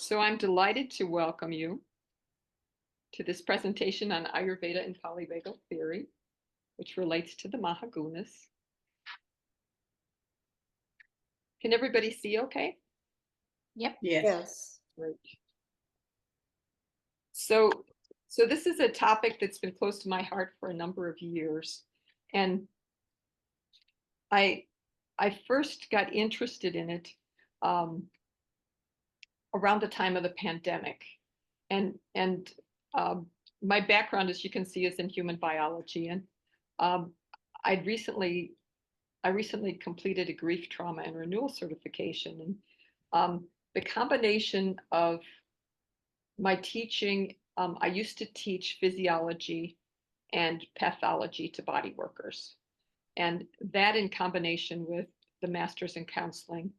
So I'm delighted to welcome you to this presentation on Ayurveda and Polyvagal Theory, which relates to the Mahagunas. Can everybody see okay? Yep. Yes. Great. So this is a topic that's been close to my heart for a number of years. And I first got interested in it around the time of the pandemic. And my background, as you can see, is in human biology. And I recently completed a grief trauma and renewal certification. And the combination of my teaching, I used to teach physiology and pathology to body workers. And that in combination with the master's in counseling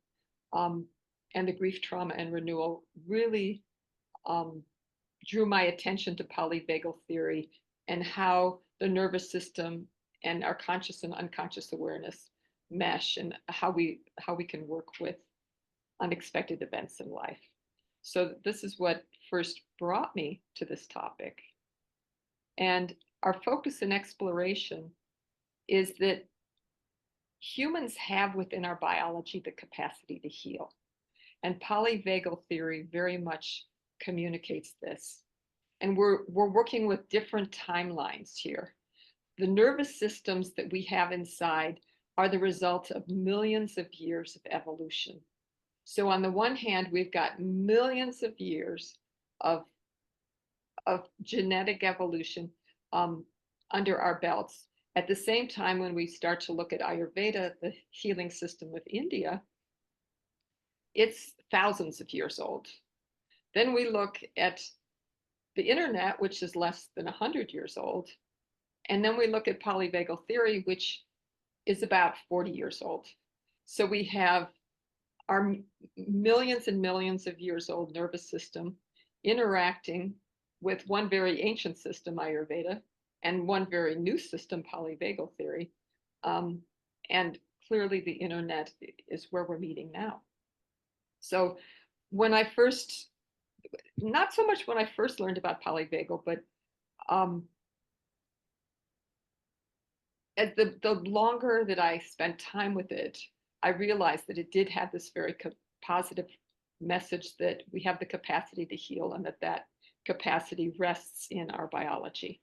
and the grief trauma and renewal really drew my attention to polyvagal theory and how the nervous system and our conscious and unconscious awareness mesh, and how we can work with unexpected events in life. So this is what first brought me to this topic. And our focus and exploration is that humans have within our biology the capacity to heal. And polyvagal theory very much communicates this. And we're working with different timelines here. The nervous systems that we have inside are the result of millions of years of evolution. So on the one hand, we've got millions of years of genetic evolution under our belts. At the same time, when we start to look at Ayurveda, the healing system of India, it's thousands of years old. Then we look at the internet, which is less than 100 years old. And then we look at polyvagal theory, which is about 40 years old. So we have our millions and millions of years old nervous system interacting with one very ancient system, Ayurveda, and one very new system, polyvagal theory. And clearly the internet is where we're meeting now. So when I first, not so much when I first learned about polyvagal, but as the longer that I spent time with it, I realized that it did have this very positive message that we have the capacity to heal, and that capacity rests in our biology.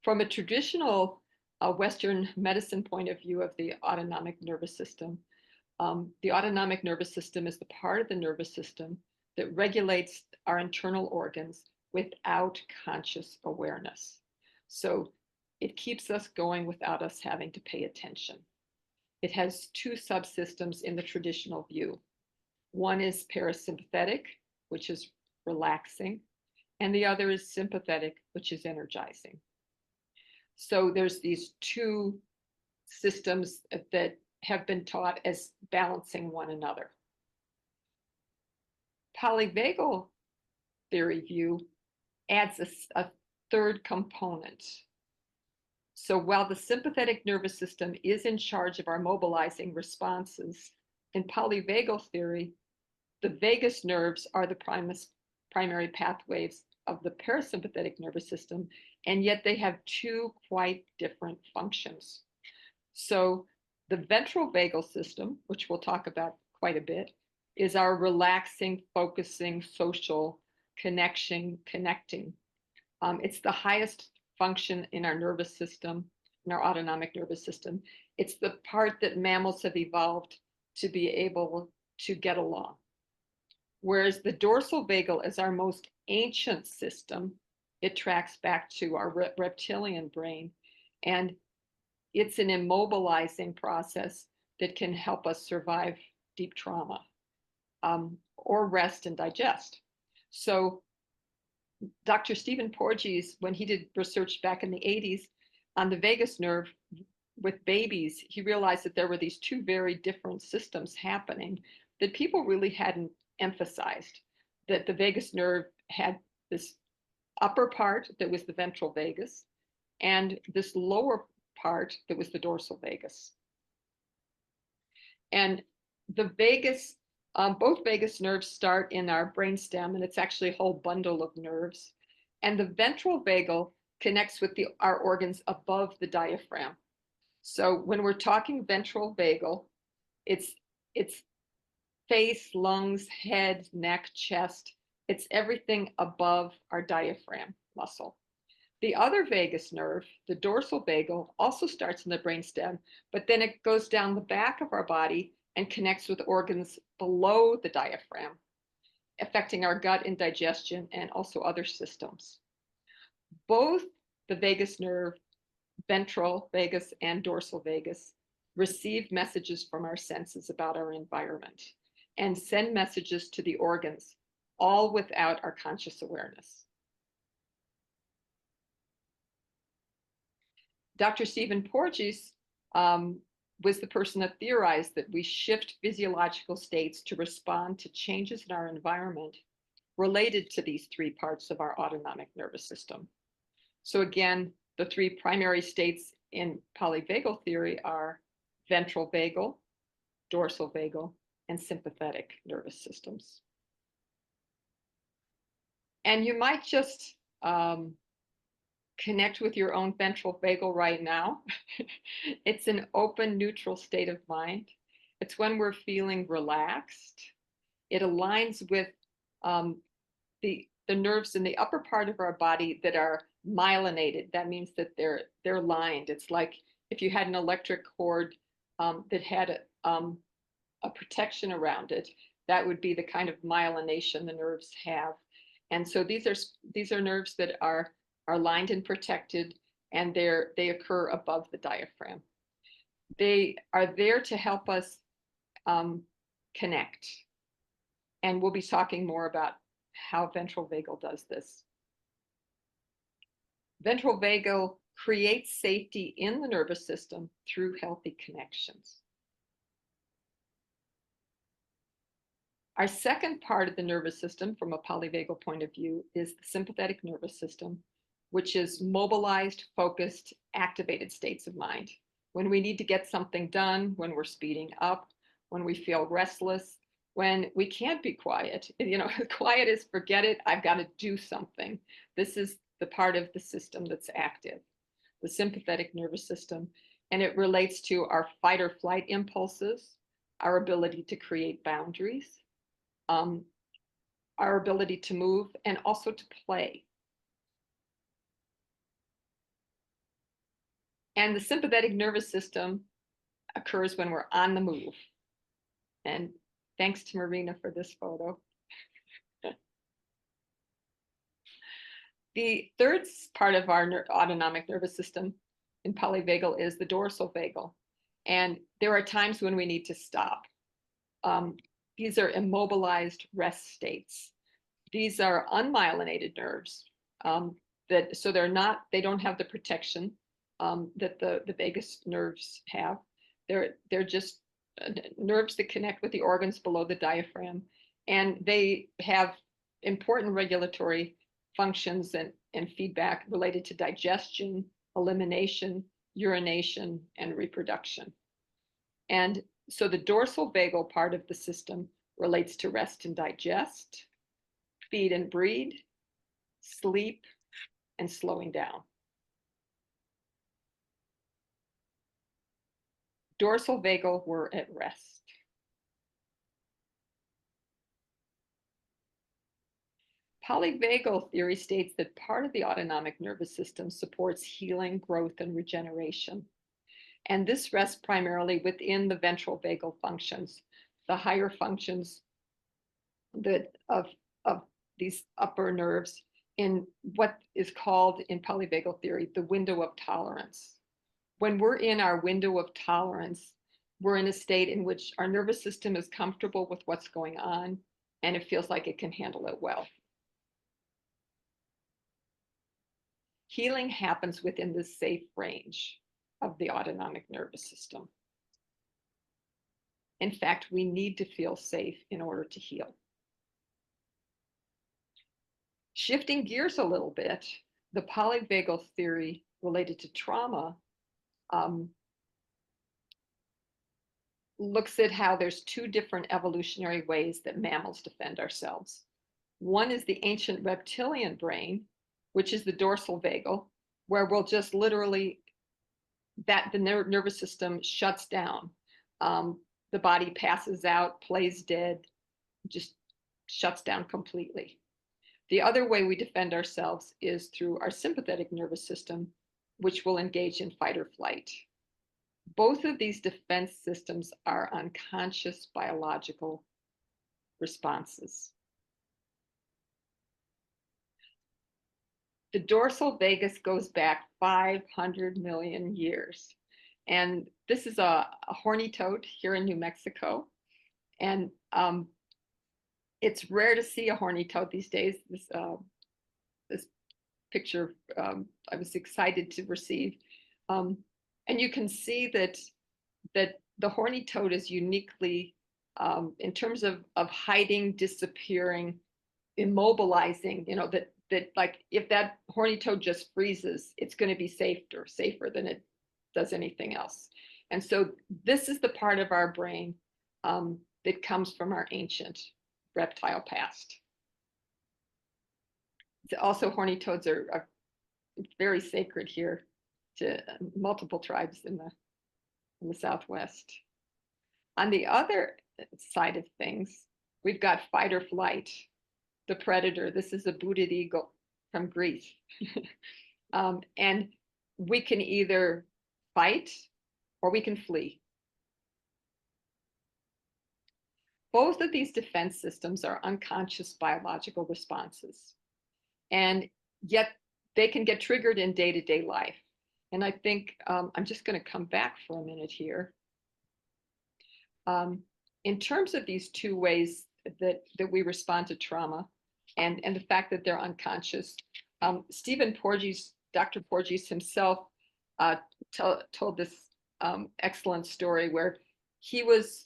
From a traditional Western medicine point of view of the autonomic nervous system, the autonomic nervous system is the part of the nervous system that regulates our internal organs without conscious awareness. So it keeps us going without us having to pay attention. It has two subsystems in the traditional view. One is parasympathetic, which is relaxing, and the other is sympathetic, which is energizing. So there's these two systems that have been taught as balancing one another. Polyvagal theory view adds a third component. So while the sympathetic nervous system is in charge of our mobilizing responses, in polyvagal theory, the vagus nerves are the primary pathways of the parasympathetic nervous system, and yet they have two quite different functions. So the ventral vagal system, which we'll talk about quite a bit, is our relaxing, focusing, social connecting. It's the highest function in our nervous system, in our autonomic nervous system. It's the part that mammals have evolved to be able to get along. Whereas the dorsal vagal is our most ancient system. It tracks back to our reptilian brain, and it's an immobilizing process that can help us survive deep trauma or rest and digest. So Dr. Stephen Porges, when he did research back in the 80s on the vagus nerve with babies, he realized that there were these two very different systems happening that people really hadn't emphasized, that the vagus nerve had this upper part that was the ventral vagus and this lower part that was the dorsal vagus. And the vagus Both vagus nerves start in our brainstem, and it's actually a whole bundle of nerves. And the ventral vagal connects with our organs above the diaphragm. So when we're talking ventral vagal, it's face, lungs, head, neck, chest. It's everything above our diaphragm muscle. The other vagus nerve, the dorsal vagal, also starts in the brainstem, but then it goes down the back of our body and connects with organs below the diaphragm, affecting our gut and digestion and also other systems. Both the vagus nerve, ventral vagus and dorsal vagus, receive messages from our senses about our environment and send messages to the organs, all without our conscious awareness. Dr. Stephen Porges was the person that theorized that we shift physiological states to respond to changes in our environment related to these three parts of our autonomic nervous system. So again, the three primary states in polyvagal theory are ventral vagal, dorsal vagal, and sympathetic nervous systems. And you might just connect with your own ventral vagal right now. It's an open, neutral state of mind. It's when we're feeling relaxed. It aligns with the nerves in the upper part of our body that are myelinated. That means that they're lined. It's like if you had an electric cord that had a protection around it, that would be the kind of myelination the nerves have. And so these are nerves that are lined and protected, and they occur above the diaphragm. They are there to help us connect. And we'll be talking more about how ventral vagal does this. Ventral vagal creates safety in the nervous system through healthy connections. Our second part of the nervous system, from a polyvagal point of view, is the sympathetic nervous system, which is mobilized, focused, activated states of mind. When we need to get something done, when we're speeding up, when we feel restless, when we can't be quiet. Quiet is forget it, I've got to do something. This is the part of the system that's active, the sympathetic nervous system, and it relates to our fight or flight impulses, our ability to create boundaries, our ability to move, and also to play. And the sympathetic nervous system occurs when we're on the move. And thanks to Marina for this photo. The third part of our autonomic nervous system in polyvagal is the dorsal vagal. And there are times when we need to stop. These are immobilized rest states. These are unmyelinated nerves they don't have the protection that the vagus nerves have. They're just nerves that connect with the organs below the diaphragm, and they have important regulatory functions and feedback related to digestion, elimination, urination, and reproduction. And so the dorsal vagal part of the system relates to rest and digest, feed and breed, sleep, and slowing down. Dorsal vagal, we're at rest. Polyvagal theory states that part of the autonomic nervous system supports healing, growth, and regeneration. And this rests primarily within the ventral vagal functions, the higher functions of these upper nerves in what is called in polyvagal theory, the window of tolerance. When we're in our window of tolerance, we're in a state in which our nervous system is comfortable with what's going on, and it feels like it can handle it well. Healing happens within the safe range of the autonomic nervous system. In fact, we need to feel safe in order to heal. Shifting gears a little bit, the polyvagal theory related to trauma looks at how there's two different evolutionary ways that mammals defend ourselves. One is the ancient reptilian brain, which is the dorsal vagal, where we'll just literally, the nervous system shuts down. The body passes out, plays dead, just shuts down completely. The other way we defend ourselves is through our sympathetic nervous system, which will engage in fight or flight. Both of these defense systems are unconscious biological responses. The dorsal vagus goes back 500 million years. And this is a horny toad here in New Mexico. And it's rare to see a horny toad these days. This picture I was excited to receive. And you can see that the horny toad is uniquely, in terms of hiding, disappearing, immobilizing, that like if that horny toad just freezes, it's going to be safer than it does anything else. And so this is the part of our brain that comes from our ancient reptile past. Also, horny toads are very sacred here to multiple tribes in the Southwest. On the other side of things, we've got fight or flight, the predator. This is a booted eagle from Greece. And we can either fight or we can flee. Both of these defense systems are unconscious biological responses, and yet they can get triggered in day-to-day life. And I think I'm just going to come back for a minute here. In terms of these two ways that we respond to trauma and the fact that they're unconscious, Stephen Porges, Dr. Porges himself told this excellent story where he was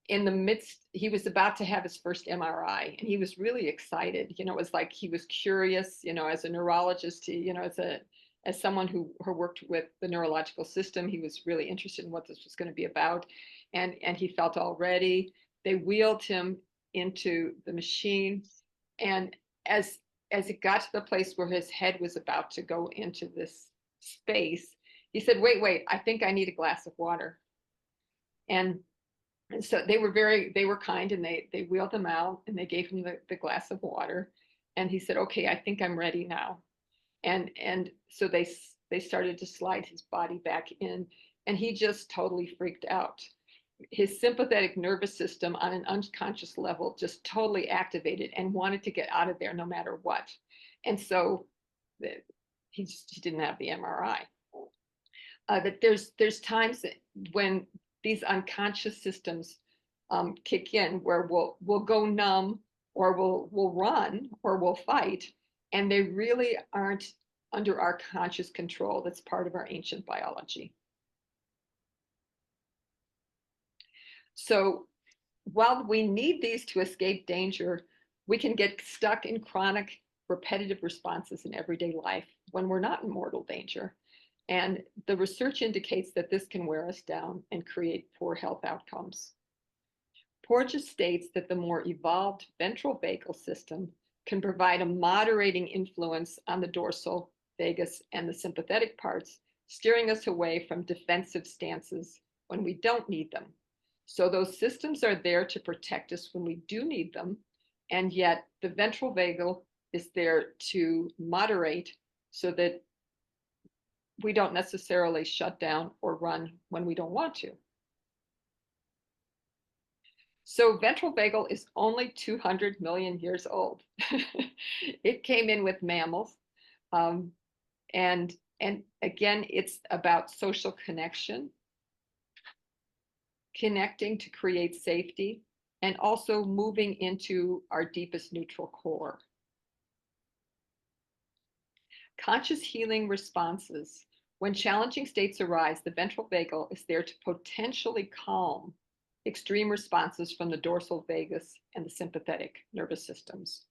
he was about to have his first MRI, and he was really excited. It was like he was curious, as a neurologist, as someone who worked with the neurological system, he was really interested in what this was going to be about. And he felt all ready. They wheeled him into the machine. And as it got to the place where his head was about to go into this space, he said, wait, I think I need a glass of water. And so they were kind, and they wheeled him out and they gave him the glass of water. And he said, okay, I think I'm ready now. And so they started to slide his body back in, and he just totally freaked out. His sympathetic nervous system on an unconscious level just totally activated and wanted to get out of there no matter what. And so he didn't have the MRI. That there's times when these unconscious systems kick in where we'll go numb, or we'll run, or we'll fight, and they really aren't under our conscious control. That's part of our ancient biology. So while we need these to escape danger, we can get stuck in chronic, repetitive responses in everyday life when we're not in mortal danger. And the research indicates that this can wear us down and create poor health outcomes. Porges states that the more evolved ventral vagal system can provide a moderating influence on the dorsal vagus and the sympathetic parts, steering us away from defensive stances when we don't need them. So those systems are there to protect us when we do need them, and yet the ventral vagal is there to moderate so that we don't necessarily shut down or run when we don't want to. So ventral vagal is only 200 million years old. It came in with mammals. And again, it's about social connection, connecting to create safety, and also moving into our deepest neutral core. Conscious healing responses. When challenging states arise, the ventral vagal is there to potentially calm extreme responses from the dorsal vagus and the sympathetic nervous systems.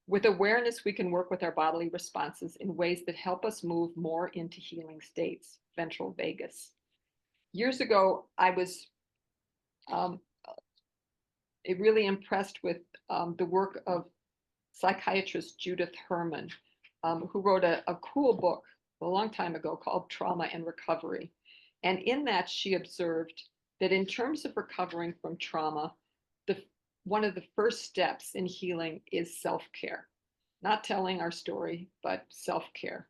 With awareness, we can work with our bodily responses in ways that help us move more into healing states, ventral vagus. Years ago, I was um, really impressed with the work of psychiatrist Judith Herman, who wrote a cool book a long time ago called Trauma and Recovery. And in that, she observed that in terms of recovering from trauma, one of the first steps in healing is self-care. Not telling our story, but self-care.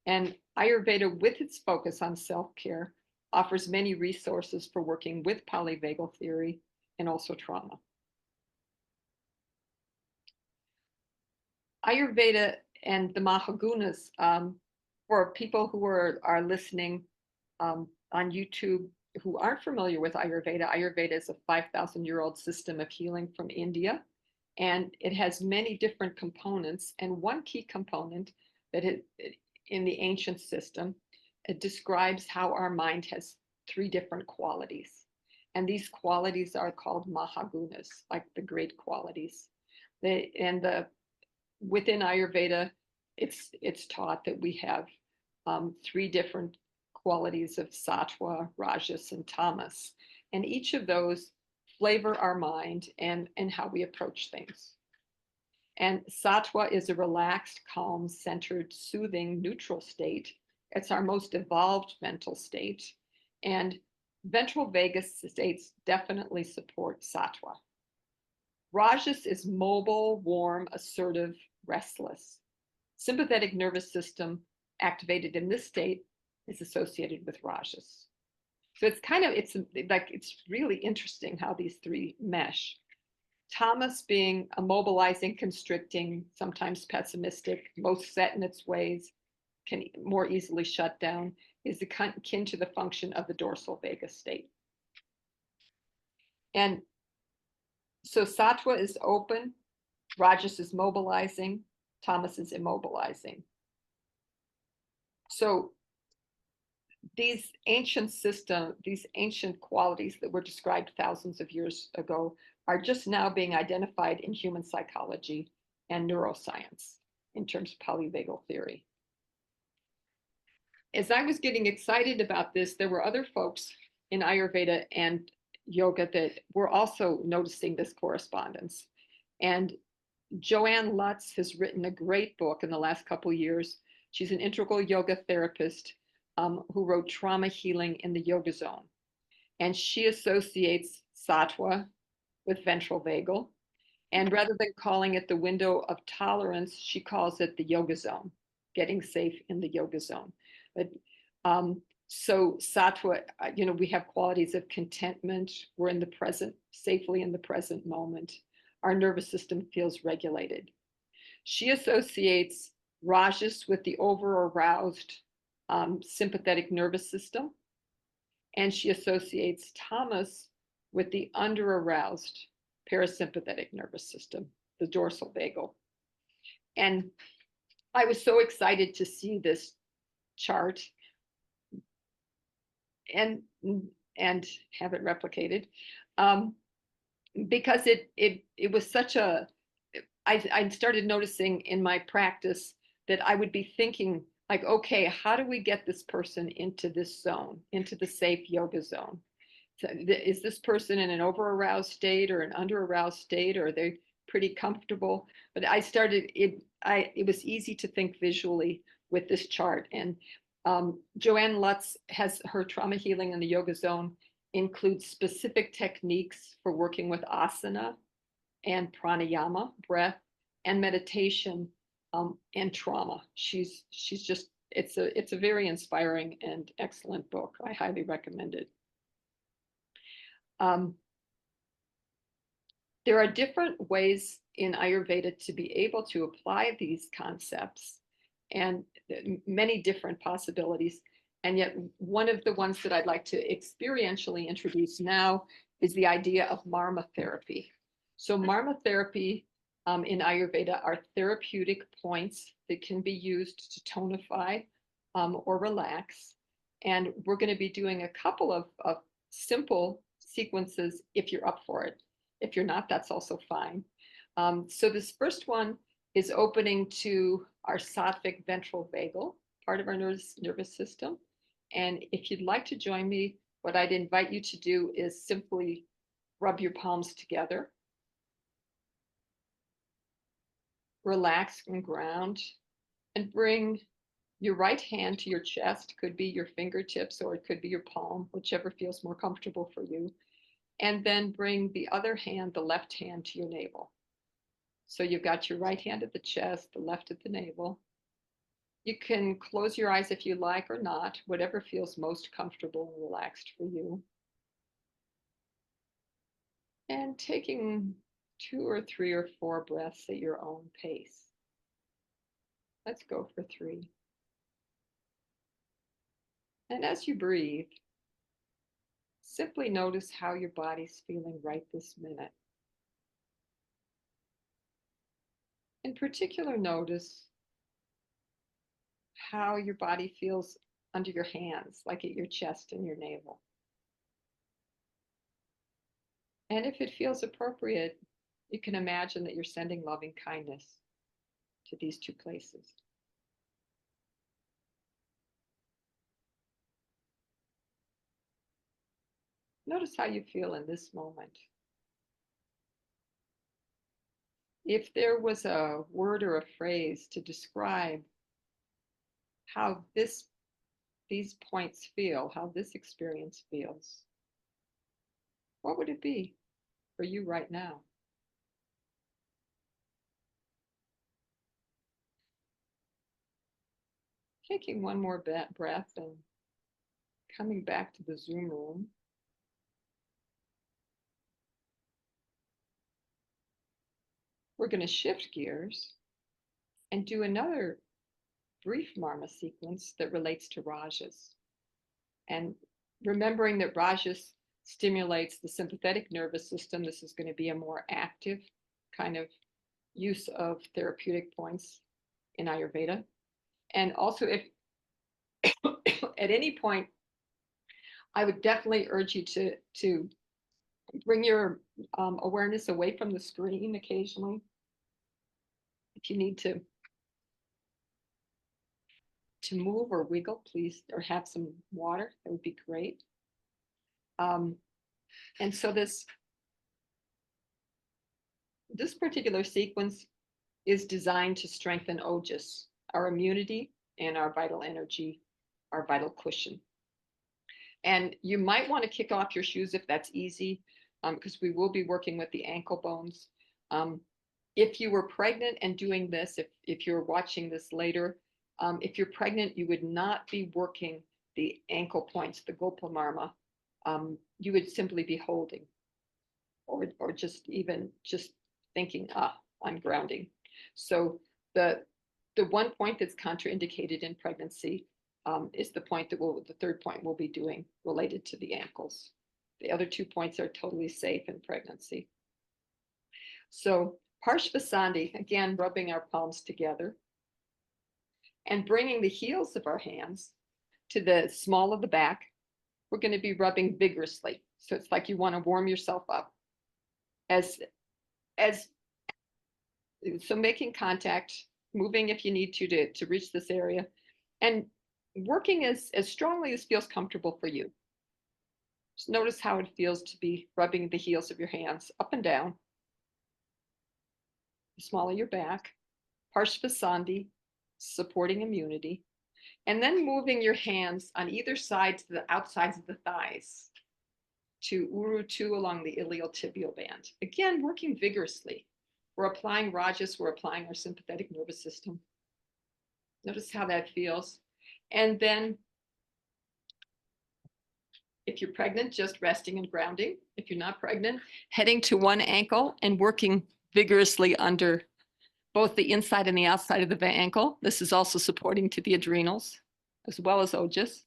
And Ayurveda, with its focus on self-care, offers many resources for working with polyvagal theory and also trauma. Ayurveda and the Mahagunas, for people who are listening on YouTube who aren't familiar with Ayurveda, Ayurveda is a 5,000-year-old system of healing from India, and it has many different components. And one key component that in the ancient system, it describes how our mind has 3 different qualities. And these qualities are called Mahagunas, like the great qualities. Within Ayurveda, it's taught that we have 3 different qualities of Sattva, Rajas, and Tamas. And each of those flavor our mind and how we approach things. And Sattva is a relaxed, calm, centered, soothing, neutral state. It's our most evolved mental state. And ventral vagus states definitely support Sattva. Rajas is mobile, warm, assertive, restless. Sympathetic nervous system activated in this state is associated with Rajas. So it's really interesting how these 3 mesh. Tamas being a mobilizing, constricting, sometimes pessimistic, most set in its ways, can more easily shut down, is akin to the function of the dorsal vagus state. And so Sattva is open, Rajas is mobilizing, Tamas is immobilizing. So these ancient qualities that were described thousands of years ago are just now being identified in human psychology and neuroscience in terms of polyvagal theory. As I was getting excited about this, there were other folks in Ayurveda and yoga that were also noticing this correspondence. And Joanne Lutz has written a great book in the last couple of years. She's an integral yoga therapist who wrote Trauma Healing in the Yoga Zone. And she associates Sattva with ventral vagal. And rather than calling it the window of tolerance, she calls it the yoga zone, getting safe in the yoga zone. But so Sattva, we have qualities of contentment. We're in the present, safely in the present moment. Our nervous system feels regulated. She associates Rajas with the over-aroused sympathetic nervous system, and she associates Tamas with the under-aroused parasympathetic nervous system, the dorsal vagal. And I was so excited to see this chart and have it replicated because it was such I started noticing in my practice that I would be thinking like, okay, how do we get this person into this zone, into the safe yoga zone? So is this person in an over-aroused state or an under-aroused state, or are they pretty comfortable? But it was easy to think visually with this chart. And Joanne Lutz has her trauma healing in the yoga zone includes specific techniques for working with asana and pranayama, breath, and meditation and trauma. She's just, it's a very inspiring and excellent book. I highly recommend it. There are different ways in Ayurveda to be able to apply these concepts and many different possibilities. And yet one of the ones that I'd like to experientially introduce now is the idea of marma therapy. So marma therapy in Ayurveda are therapeutic points that can be used to tonify or relax. And we're going to be doing a couple of simple sequences if you're up for it. If you're not, that's also fine. So this first one is opening to our sattvic ventral vagal, part of our nervous system. And if you'd like to join me, what I'd invite you to do is simply Rub your palms together. Relax and ground, and bring your right hand to your chest. Could be your fingertips or it could be your palm, whichever feels more comfortable for you. And then bring the other hand, the left hand, to your navel. So you've got your right hand at the chest, the left at the navel. You can close your eyes if you like or not, whatever feels most comfortable and relaxed for you. And taking 2 or 3 or 4 breaths at your own pace. Let's go for 3. And as you breathe, simply notice how your body's feeling right this minute. In particular, notice how your body feels under your hands, like at your chest and your navel. And if it feels appropriate, you can imagine that you're sending loving kindness to these 2 places. Notice how you feel in this moment. If there was a word or a phrase to describe how these points feel, how this experience feels, what would it be for you right now? Taking one more breath and coming back to the Zoom room. We're going to shift gears and do another brief marma sequence that relates to rajas. And remembering that rajas stimulates the sympathetic nervous system, this is going to be a more active kind of use of therapeutic points in Ayurveda. And also, if at any point, I would definitely urge you to bring your awareness away from the screen occasionally. If you need to move or wiggle, please, or have some water, that would be great. And so this particular sequence is designed to strengthen ojas, our immunity and our vital energy, our vital cushion. And you might want to kick off your shoes if that's easy, because we will be working with the ankle bones. If you were pregnant and doing this, if you're watching this later, if you're pregnant, you would not be working the ankle points, the gopal marma. You would simply be holding, or just thinking, I'm grounding. So the one point that's contraindicated in pregnancy is the point that the third point we'll be doing related to the ankles. The other 2 points are totally safe in pregnancy. So Parshvasandhi, again, rubbing our palms together and bringing the heels of our hands to the small of the back. We're going to be rubbing vigorously. So it's like you want to warm yourself up. So making contact, moving if you need to reach this area, and working as strongly as feels comfortable for you. Just notice how it feels to be rubbing the heels of your hands up and down, the small of your back, Parshvasandhi, supporting immunity, and then moving your hands on either side to the outsides of the thighs to Uru 2 along the iliotibial band. Again, working vigorously. We're applying rajas, we're applying our sympathetic nervous system. Notice how that feels. And then if you're pregnant, just resting and grounding. If you're not pregnant, heading to one ankle and working vigorously under both the inside and the outside of the ankle. This is also supporting to the adrenals as well as ojas.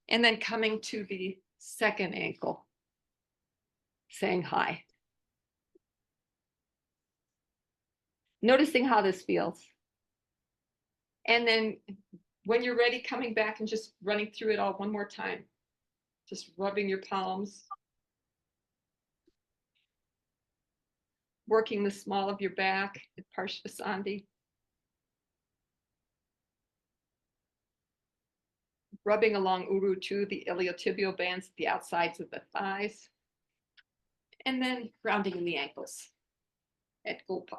And then coming to the second ankle, saying hi. Noticing how this feels. And then when you're ready, coming back and just running through it all one more time. Just rubbing your palms. Working the small of your back at Parshvasandhi. Rubbing along Uru 2, the iliotibial bands at the outsides of the thighs. And then grounding in the ankles at Gopa.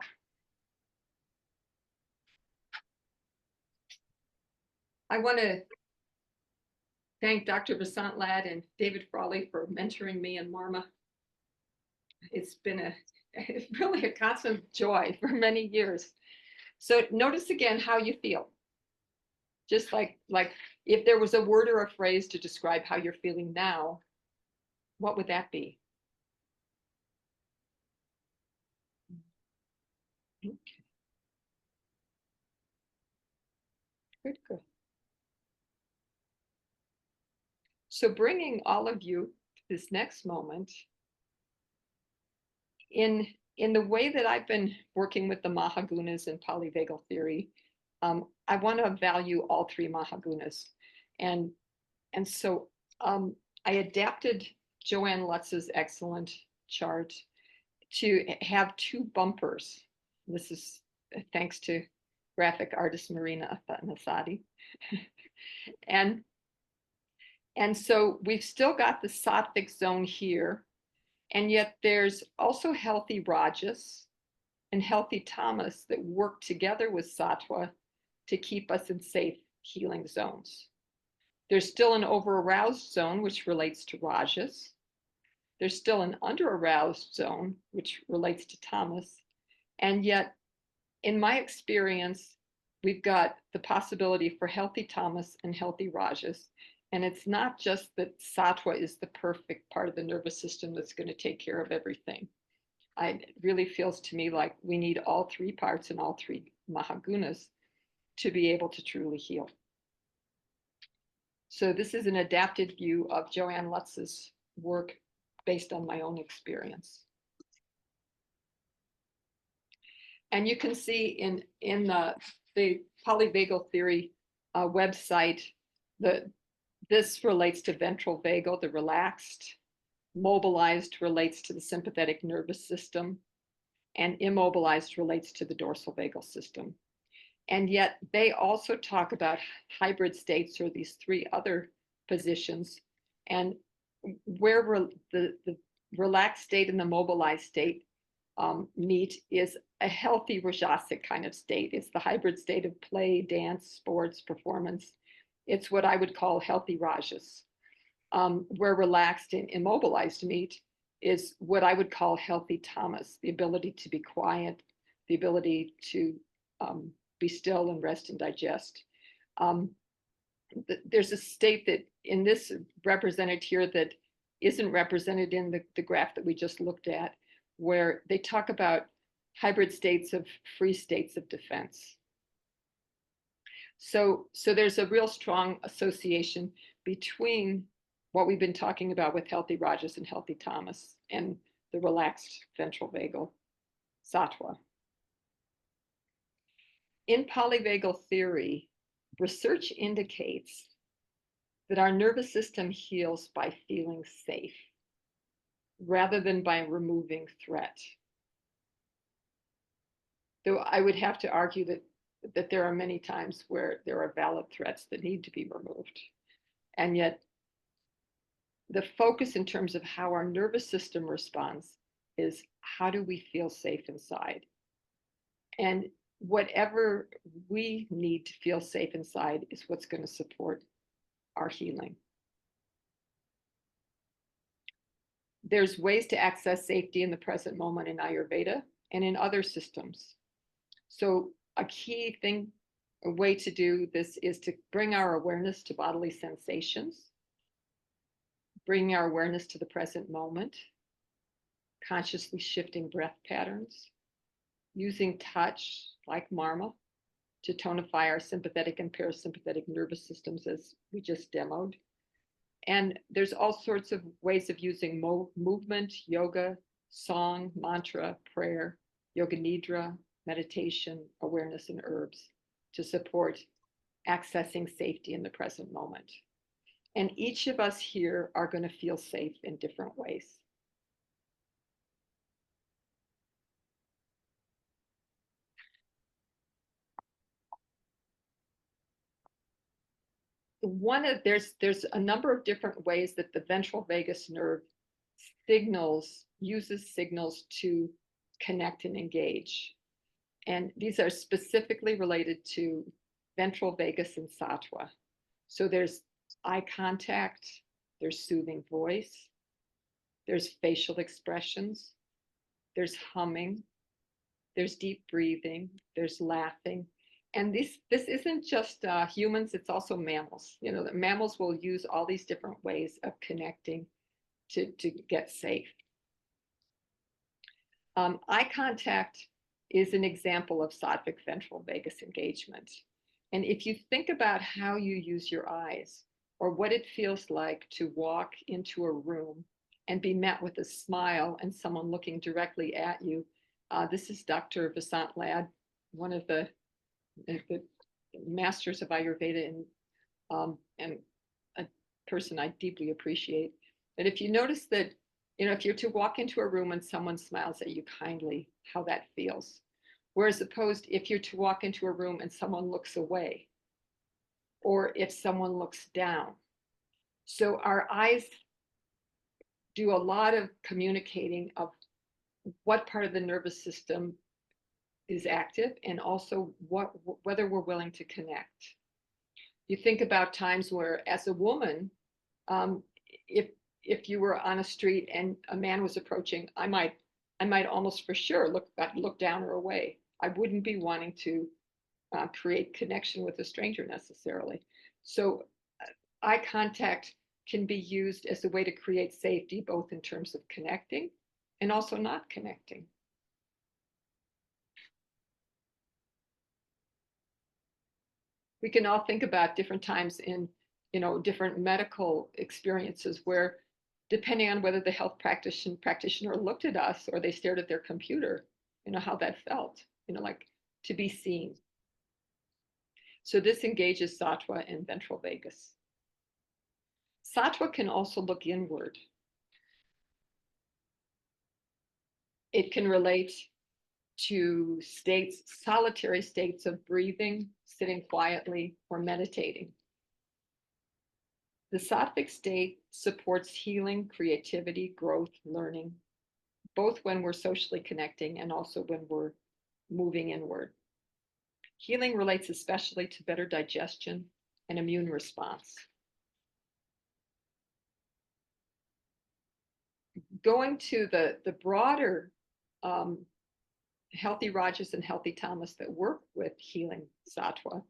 I want to thank Dr. Vasant Lad and David Frawley for mentoring me in marma. It's been really a constant joy for many years. So notice again how you feel. Just like if there was a word or a phrase to describe how you're feeling now, what would that be? Okay. Good, good. So bringing all of you to this next moment, in the way that I've been working with the Mahagunas and Polyvagal Theory, I want to value all three Mahagunas. And so I adapted Joanne Lutz's excellent chart to have two bumpers. This is thanks to graphic artist Marina Nasadi. and so we've still got the Sattvic zone here, and yet there's also healthy Rajas and healthy Tamas that work together with Sattva to keep us in safe healing zones. There's still an over-aroused zone, which relates to Rajas. There's still an under-aroused zone, which relates to Tamas. And yet, in my experience, we've got the possibility for healthy Tamas and healthy Rajas. And it's not just that Sattva is the perfect part of the nervous system that's going to take care of everything. It really feels to me like we need all three parts and all three Mahagunas to be able to truly heal. So this is an adapted view of Joanne Lutz's work based on my own experience. And you can see in the Polyvagal Theory website, this relates to ventral vagal, the relaxed. Mobilized relates to the sympathetic nervous system, and immobilized relates to the dorsal vagal system. And yet they also talk about hybrid states, or these three other positions, and where the relaxed state and the mobilized state meet is a healthy Rajasic kind of state. It's the hybrid state of play, dance, sports, performance. It's what I would call healthy Rajas. Where relaxed and immobilized meet is what I would call healthy Tamas, the ability to be quiet, the ability to be still and rest and digest. There's a state that in this represented here that isn't represented in the graph that we just looked at, where they talk about hybrid states of free states of defense. So there's a real strong association between what we've been talking about with healthy Rajas and healthy Tamas and the relaxed ventral vagal Sattva. In polyvagal theory, research indicates that our nervous system heals by feeling safe rather than by removing threat. Though I would have to argue that there are many times where there are valid threats that need to be removed. And yet the focus in terms of how our nervous system responds is how do we feel safe inside? And whatever we need to feel safe inside is what's going to support our healing. There's ways to access safety in the present moment in Ayurveda and in other systems. So a key thing, a way to do this is to bring our awareness to bodily sensations, bringing our awareness to the present moment, consciously shifting breath patterns, using touch like marma to tonify our sympathetic and parasympathetic nervous systems as we just demoed. And there's all sorts of ways of using movement, yoga, song, mantra, prayer, yoga nidra, meditation, awareness, and herbs to support accessing safety in the present moment. And each of us here are going to feel safe in different ways. There's a number of different ways that the ventral vagus nerve uses signals to connect and engage. And these are specifically related to ventral vagus and sattva. So there's eye contact, there's soothing voice, there's facial expressions, there's humming, there's deep breathing, there's laughing. And this isn't just humans, it's also mammals. You know, the mammals will use all these different ways of connecting to get safe. Eye contact is an example of sattvic ventral vagus engagement. And if you think about how you use your eyes, or what it feels like to walk into a room and be met with a smile and someone looking directly at you, this is Dr. Vasant Lad, one of the masters of Ayurveda and a person I deeply appreciate. But if you notice that, you know, if you're to walk into a room and someone smiles at you kindly, how that feels. Whereas opposed, if you're to walk into a room and someone looks away, or if someone looks down. So our eyes do a lot of communicating of what part of the nervous system is active, and also whether we're willing to connect. You think about times where, as a woman, if you were on a street and a man was approaching, I might almost for sure look down or away. I wouldn't be wanting to create connection with a stranger necessarily. So eye contact can be used as a way to create safety, both in terms of connecting and also not connecting. We can all think about different times in, you know, different medical experiences where, depending on whether the health practitioner looked at us or they stared at their computer, you know, how that felt, you know, like to be seen. So this engages sattva and ventral vagus. Sattva can also look inward. It can relate to states, solitary states of breathing, sitting quietly, or meditating. The sattvic state supports healing, creativity, growth, learning, both when we're socially connecting and also when we're moving inward. Healing relates especially to better digestion and immune response. Going to the broader healthy rajas and healthy tamas that work with healing sattva,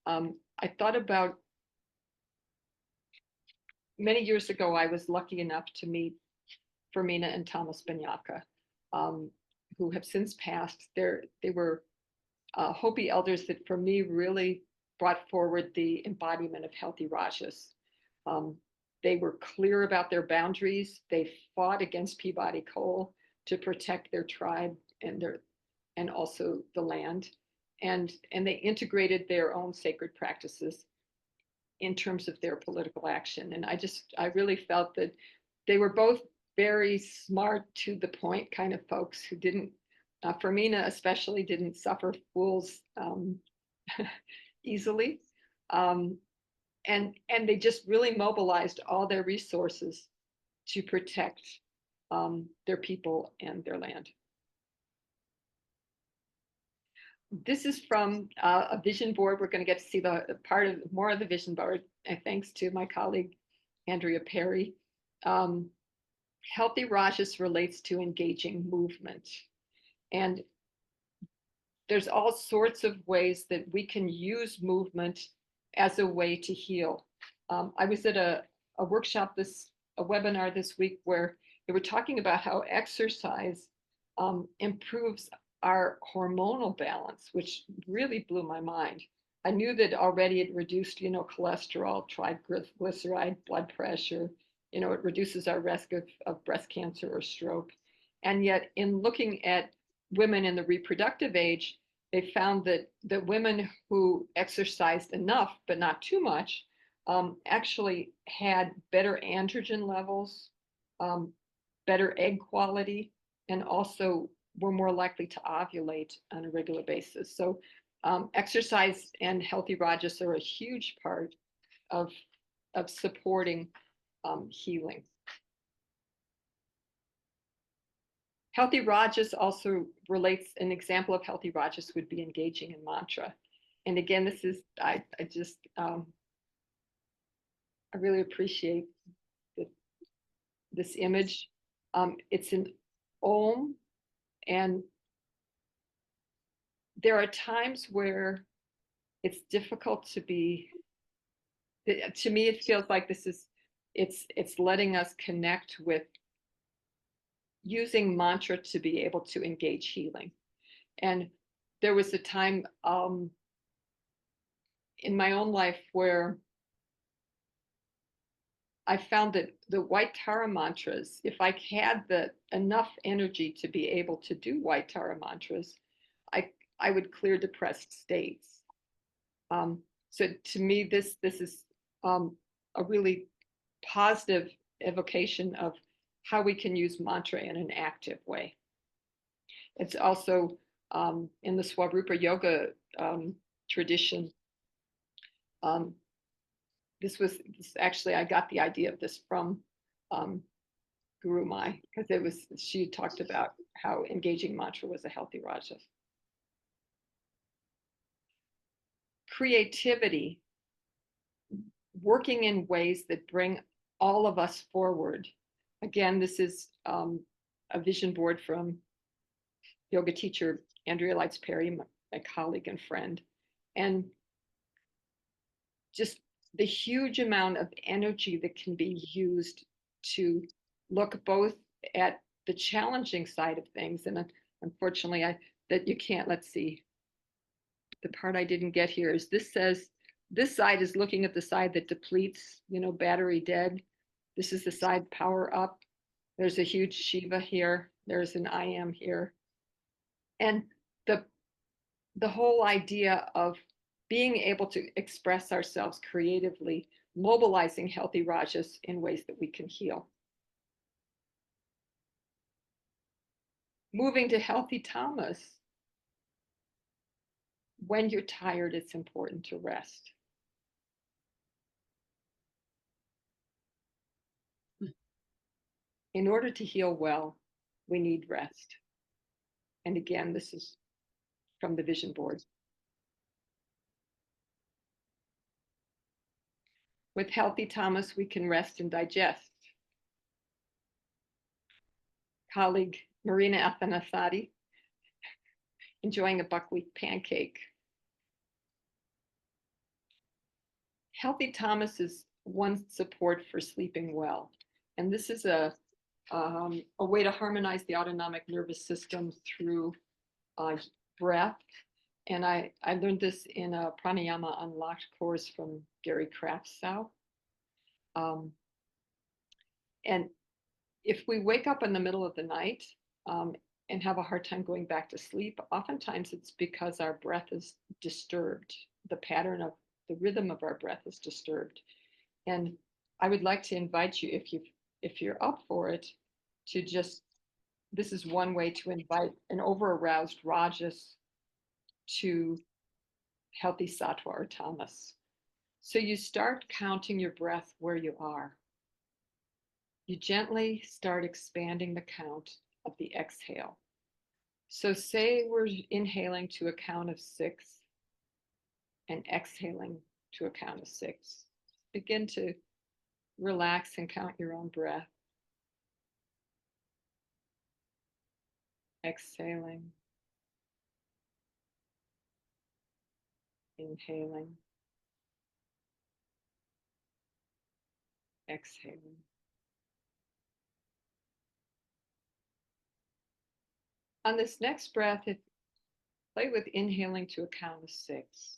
I thought about many years ago. I was lucky enough to meet Fermina and Tamas Banyaka, who have since passed. They were Hopi elders that, for me, really brought forward the embodiment of healthy rajas. They were clear about their boundaries. They fought against Peabody coal to protect their tribe and also the land. And they integrated their own sacred practices in terms of their political action. And I really felt that they were both very smart, to the point kind of folks who didn't, Fermina especially, didn't suffer fools easily. And they just really mobilized all their resources to protect their people and their land. This is from a vision board. We're going to get to see the more of the vision board, thanks to my colleague Andrea Perry. Healthy rajas relates to engaging movement, and there's all sorts of ways that we can use movement as a way to heal. I was at a workshop, a webinar this week, where they were talking about how exercise improves our hormonal balance, which really blew my mind. I knew that already it reduced, you know, cholesterol, triglyceride, blood pressure. You know, it reduces our risk of breast cancer or stroke. And yet, in looking at women in the reproductive age, they found that the women who exercised enough, but not too much, actually had better androgen levels, better egg quality, and also were more likely to ovulate on a regular basis. So exercise and healthy rajas are a huge part of supporting healing. Healthy Rajas also relates, an example of healthy Rajas would be engaging in mantra. And again, this is, I just, I really appreciate the, this image. It's an Om, and there are times where it's difficult to be, to me, it feels like this is, it's letting us connect with using mantra to be able to engage healing. And there was a time in my own life where I found that the White Tara mantras, if I had the enough energy to be able to do White Tara mantras, I would clear depressed states. So to me, this is a really positive evocation of how we can use mantra in an active way. It's also in the Swarupa Yoga tradition. This actually, I got the idea of this from Guru Mai, because it was, she talked about how engaging mantra was a healthy rajas. Creativity, working in ways that bring all of us forward. Again, this is a vision board from yoga teacher Andrea Lights Perry, my colleague and friend. And just the huge amount of energy that can be used to look both at the challenging side of things. And unfortunately, that you can't, let's see, the part I didn't get here is this says, this side is looking at the side that depletes, battery dead. This is the side power up. There's a huge Shiva here. There's an I am here. And the whole idea of being able to express ourselves creatively, mobilizing healthy rajas in ways that we can heal. Moving to healthy tamas. When you're tired, it's important to rest. In order to heal well, we need rest. And again, this is from the vision board. With healthy tamas, we can rest and digest. Colleague Marina Athanasadi, enjoying a buckwheat pancake. Healthy tamas is one support for sleeping well. And this is a way to harmonize the autonomic nervous system through breath. And I learned this in a Pranayama Unlocked course from Gary Kraftsow. And if we wake up in the middle of the night and have a hard time going back to sleep, oftentimes it's because our breath is disturbed. The pattern of the rhythm of our breath is disturbed. And I would like to invite you, if you're up for it, to just, this is one way to invite an over-aroused rajas to healthy sattva or tamas. So you start counting your breath where you are. You gently start expanding the count of the exhale. So say we're inhaling to a count of 6 and exhaling to a count of 6. Begin to relax and count your own breath. Exhaling. Inhaling. Exhaling. On this next breath, play with inhaling to a count of 6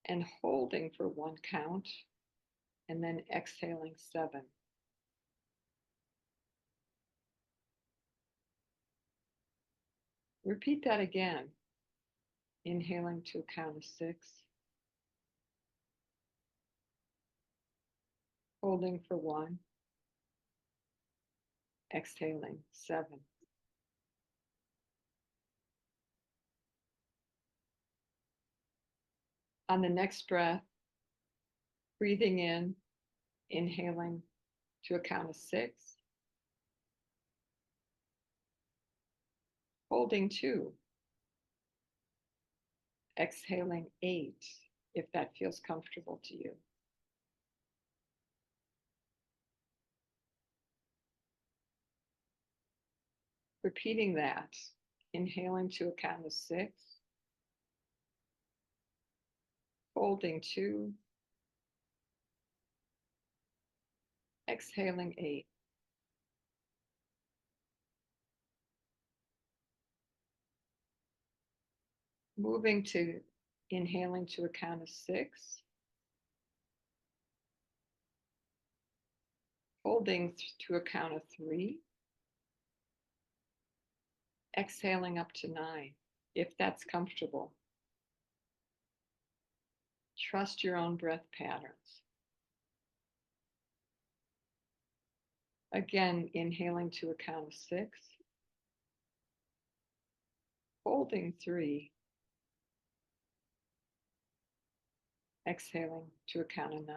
and holding for 1 count and then exhaling 7. Repeat that again. Inhaling to a count of 6. Holding for 1. Exhaling 7. On the next breath, breathing in, inhaling to a count of 6. Holding 2. Exhaling 8, if that feels comfortable to you. Repeating that, inhaling to a count of 6, holding 2, exhaling 8. Moving to inhaling to a count of 6, holding to a count of 3, exhaling up to 9, if that's comfortable. Trust your own breath patterns. Again, inhaling to a count of 6, holding 3, exhaling to a count of 9.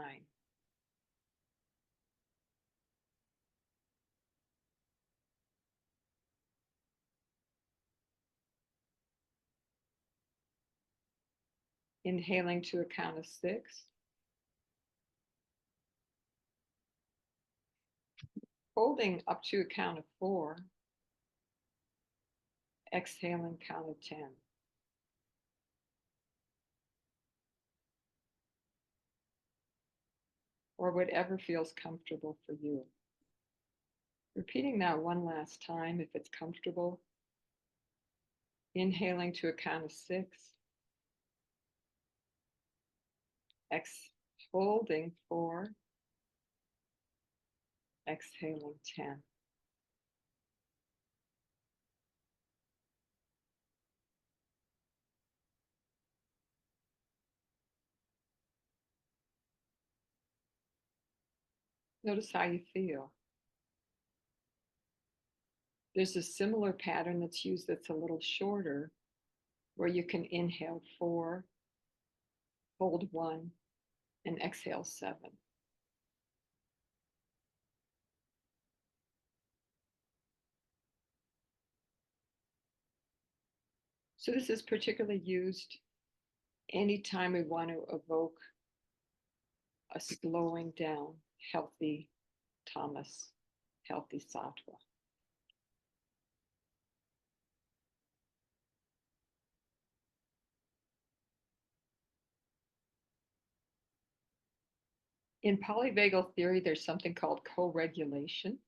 Inhaling to a count of 6, holding up to a count of 4, exhaling count of 10. Or whatever feels comfortable for you. Repeating that one last time if it's comfortable. Inhaling to a count of 6, holding 4, exhaling 10. Notice how you feel. There's a similar pattern that's used that's a little shorter, where you can inhale 4, hold 1, and exhale 7. So this is particularly used anytime we want to evoke a slowing down, healthy Tamas, healthy Sattva. In polyvagal theory, there's something called co-regulation,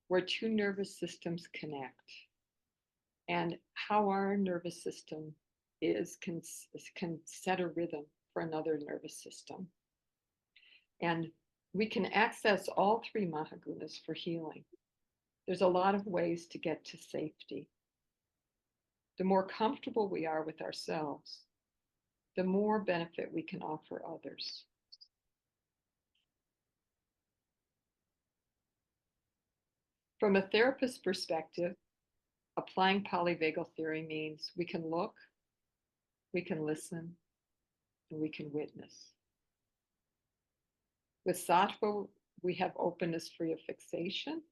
where two nervous systems connect. And how our nervous system can set a rhythm for another nervous system. And we can access all 3 Mahagunas for healing. There's a lot of ways to get to safety. The more comfortable we are with ourselves, the more benefit we can offer others. From a therapist's perspective, applying polyvagal theory means we can look, we can listen, and we can witness. With Sattva, we have openness free of fixation.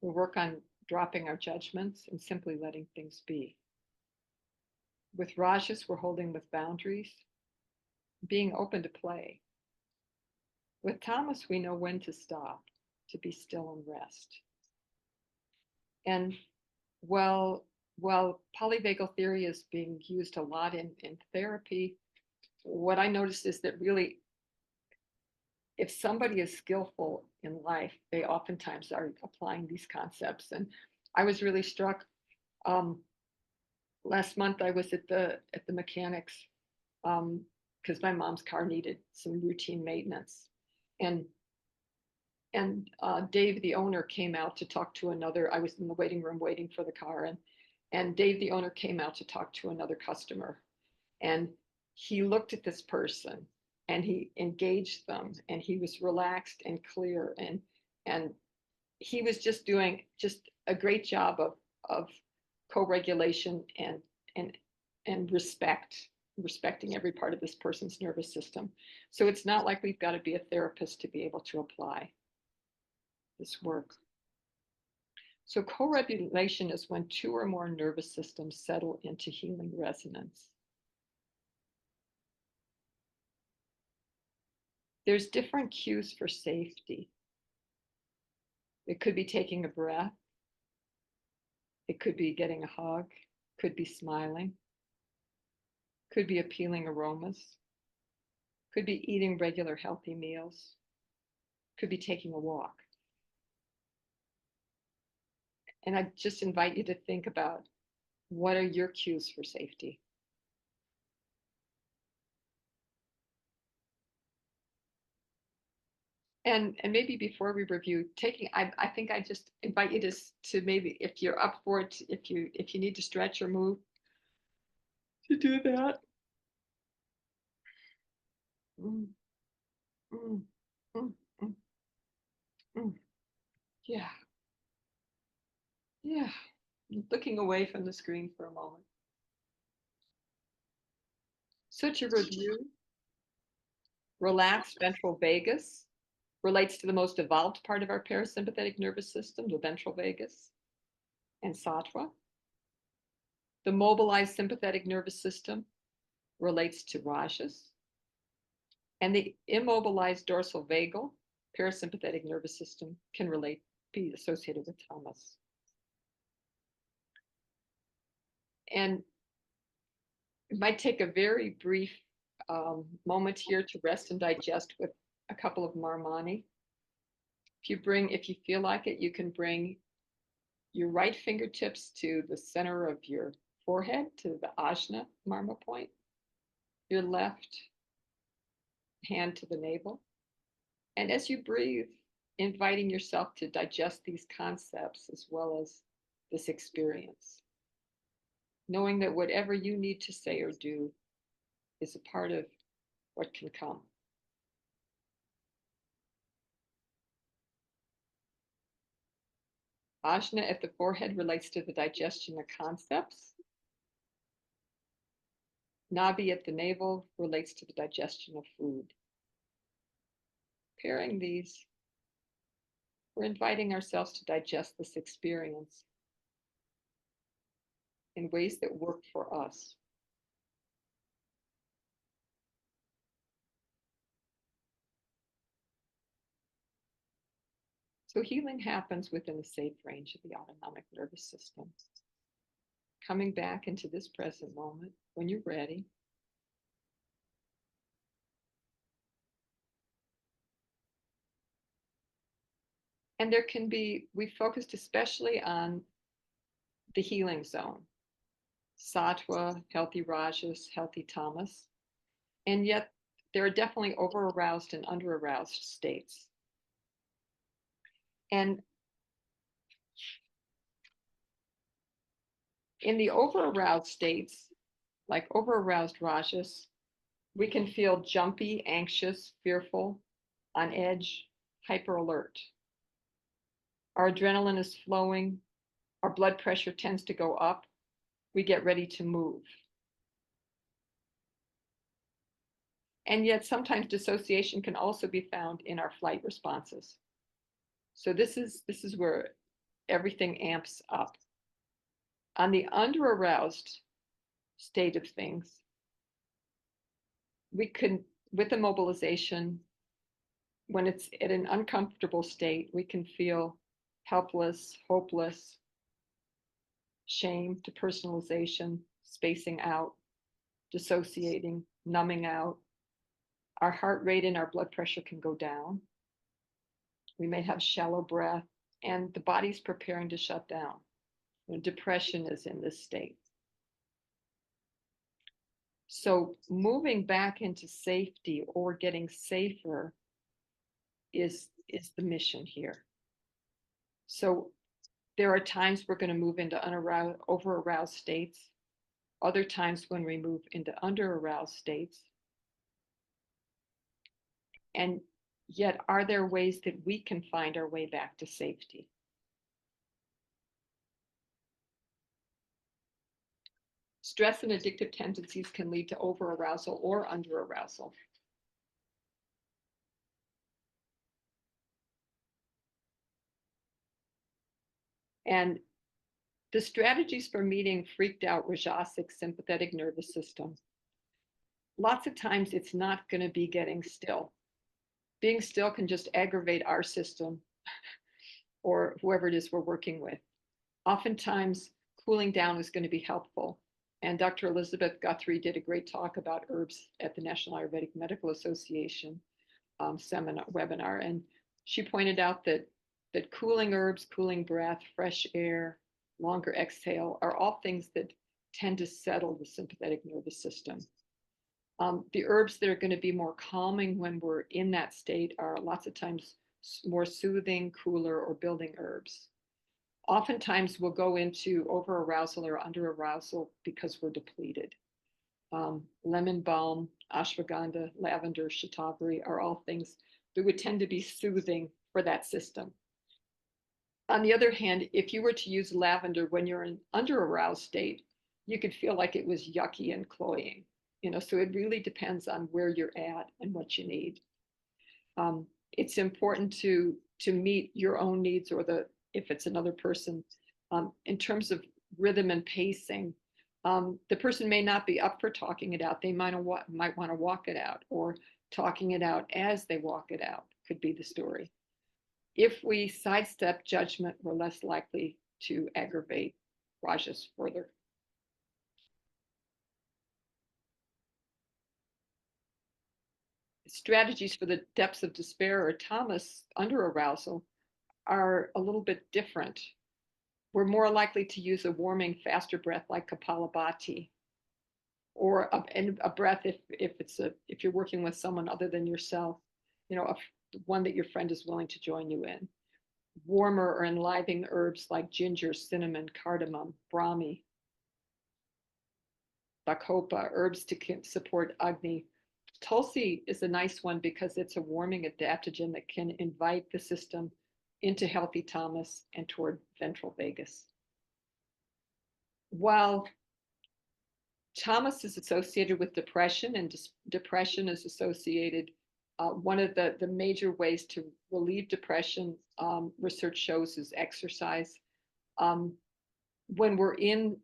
We work on dropping our judgments and simply letting things be. With Rajas, we're holding with boundaries, being open to play. With Tamas, we know when to stop, to be still and rest. And while polyvagal theory is being used a lot in therapy, what I noticed is that really, if somebody is skillful in life, they oftentimes are applying these concepts. And I was really struck. Last month, I was at the mechanics because my mom's car needed some routine maintenance, and Dave, the owner, came out to talk to another. I was in the waiting room waiting for the car, and Dave, the owner, came out to talk to another customer, and he looked at this person and he engaged them, and he was relaxed and clear, and he was just doing a great job of co-regulation and respecting every part of this person's nervous system. So it's not like we've got to be a therapist to be able to apply this work. So co-regulation is when two or more nervous systems settle into healing resonance. There's different cues for safety. It could be taking a breath. It could be getting a hug. Could be smiling. Could be appealing aromas. Could be eating regular healthy meals. Could be taking a walk. And I just invite you to think about, what are your cues for safety? And maybe before we review, I think I just invite you to maybe, if you're up for it, if you need to stretch or move, to do that. Mm, mm, mm, mm, mm. Yeah, yeah. Looking away from the screen for a moment. So to review, relaxed ventral vagus relates to the most evolved part of our parasympathetic nervous system, the ventral vagus, and Sattva. The mobilized sympathetic nervous system relates to Rajas, and the immobilized dorsal vagal parasympathetic nervous system can be associated with Tamas. And it might take a very brief moment here to rest and digest with a couple of marmani. If you feel like it, you can bring your right fingertips to the center of your forehead, to the ajna marma point, your left hand to the navel. And as you breathe, inviting yourself to digest these concepts as well as this experience, knowing that whatever you need to say or do is a part of what can come. Ajna at the forehead relates to the digestion of concepts. Nabi at the navel relates to the digestion of food. Pairing these, we're inviting ourselves to digest this experience in ways that work for us. So healing happens within a safe range of the autonomic nervous system. Coming back into this present moment when you're ready. And we focused especially on the healing zone, Sattva, healthy Rajas, healthy Tamas. And yet there are definitely over-aroused and under-aroused states. And in the over-aroused states, like over-aroused Rajas, we can feel jumpy, anxious, fearful, on edge, hyper alert. Our adrenaline is flowing, our blood pressure tends to go up, we get ready to move. And yet sometimes dissociation can also be found in our flight responses. So this is where everything amps up. On the under-aroused state of things, we can, with the mobilization, when it's at an uncomfortable state, we can feel helpless, hopeless, shame, depersonalization, spacing out, dissociating, numbing out. Our heart rate and our blood pressure can go down. We may have shallow breath, and the body's preparing to shut down. Depression is in this state. So moving back into safety or getting safer is the mission here. So there are times we're going to move into over-aroused states, other times when we move into under-aroused states. And yet, are there ways that we can find our way back to safety? Stress and addictive tendencies can lead to over-arousal or under-arousal. And the strategies for meeting freaked out Rajasic sympathetic nervous system, lots of times it's not going to be getting still. Being still can just aggravate our system or whoever it is we're working with. Oftentimes, cooling down is going to be helpful. And Dr. Elizabeth Guthrie did a great talk about herbs at the National Ayurvedic Medical Association webinar. And she pointed out that cooling herbs, cooling breath, fresh air, longer exhale are all things that tend to settle the sympathetic nervous system. The herbs that are going to be more calming when we're in that state are lots of times more soothing, cooler, or building herbs. Oftentimes we'll go into over-arousal or under-arousal because we're depleted. Lemon balm, ashwagandha, lavender, shatavari are all things that would tend to be soothing for that system. On the other hand, if you were to use lavender when you're in under-aroused state, you could feel like it was yucky and cloying. So it really depends on where you're at and what you need. It's important to meet your own needs, or if it's another person, in terms of rhythm and pacing. The person may not be up for talking it out. They might want to walk it out, or talking it out as they walk it out could be the story. If we sidestep judgment, we're less likely to aggravate rajas further. Strategies for the depths of despair or tamas under arousal are a little bit different. We're more likely to use a warming, faster breath like Kapalabhati, or a breath if you're working with someone other than yourself, one that your friend is willing to join you in. Warmer or enlivening herbs like ginger, cinnamon, cardamom, brahmi, bacopa, herbs to support Agni. Tulsi is a nice one because it's a warming adaptogen that can invite the system into healthy tamas and toward ventral vagus. While tamas is associated with depression, and depression is associated, one of the major ways to relieve depression, research shows, is exercise. When we're in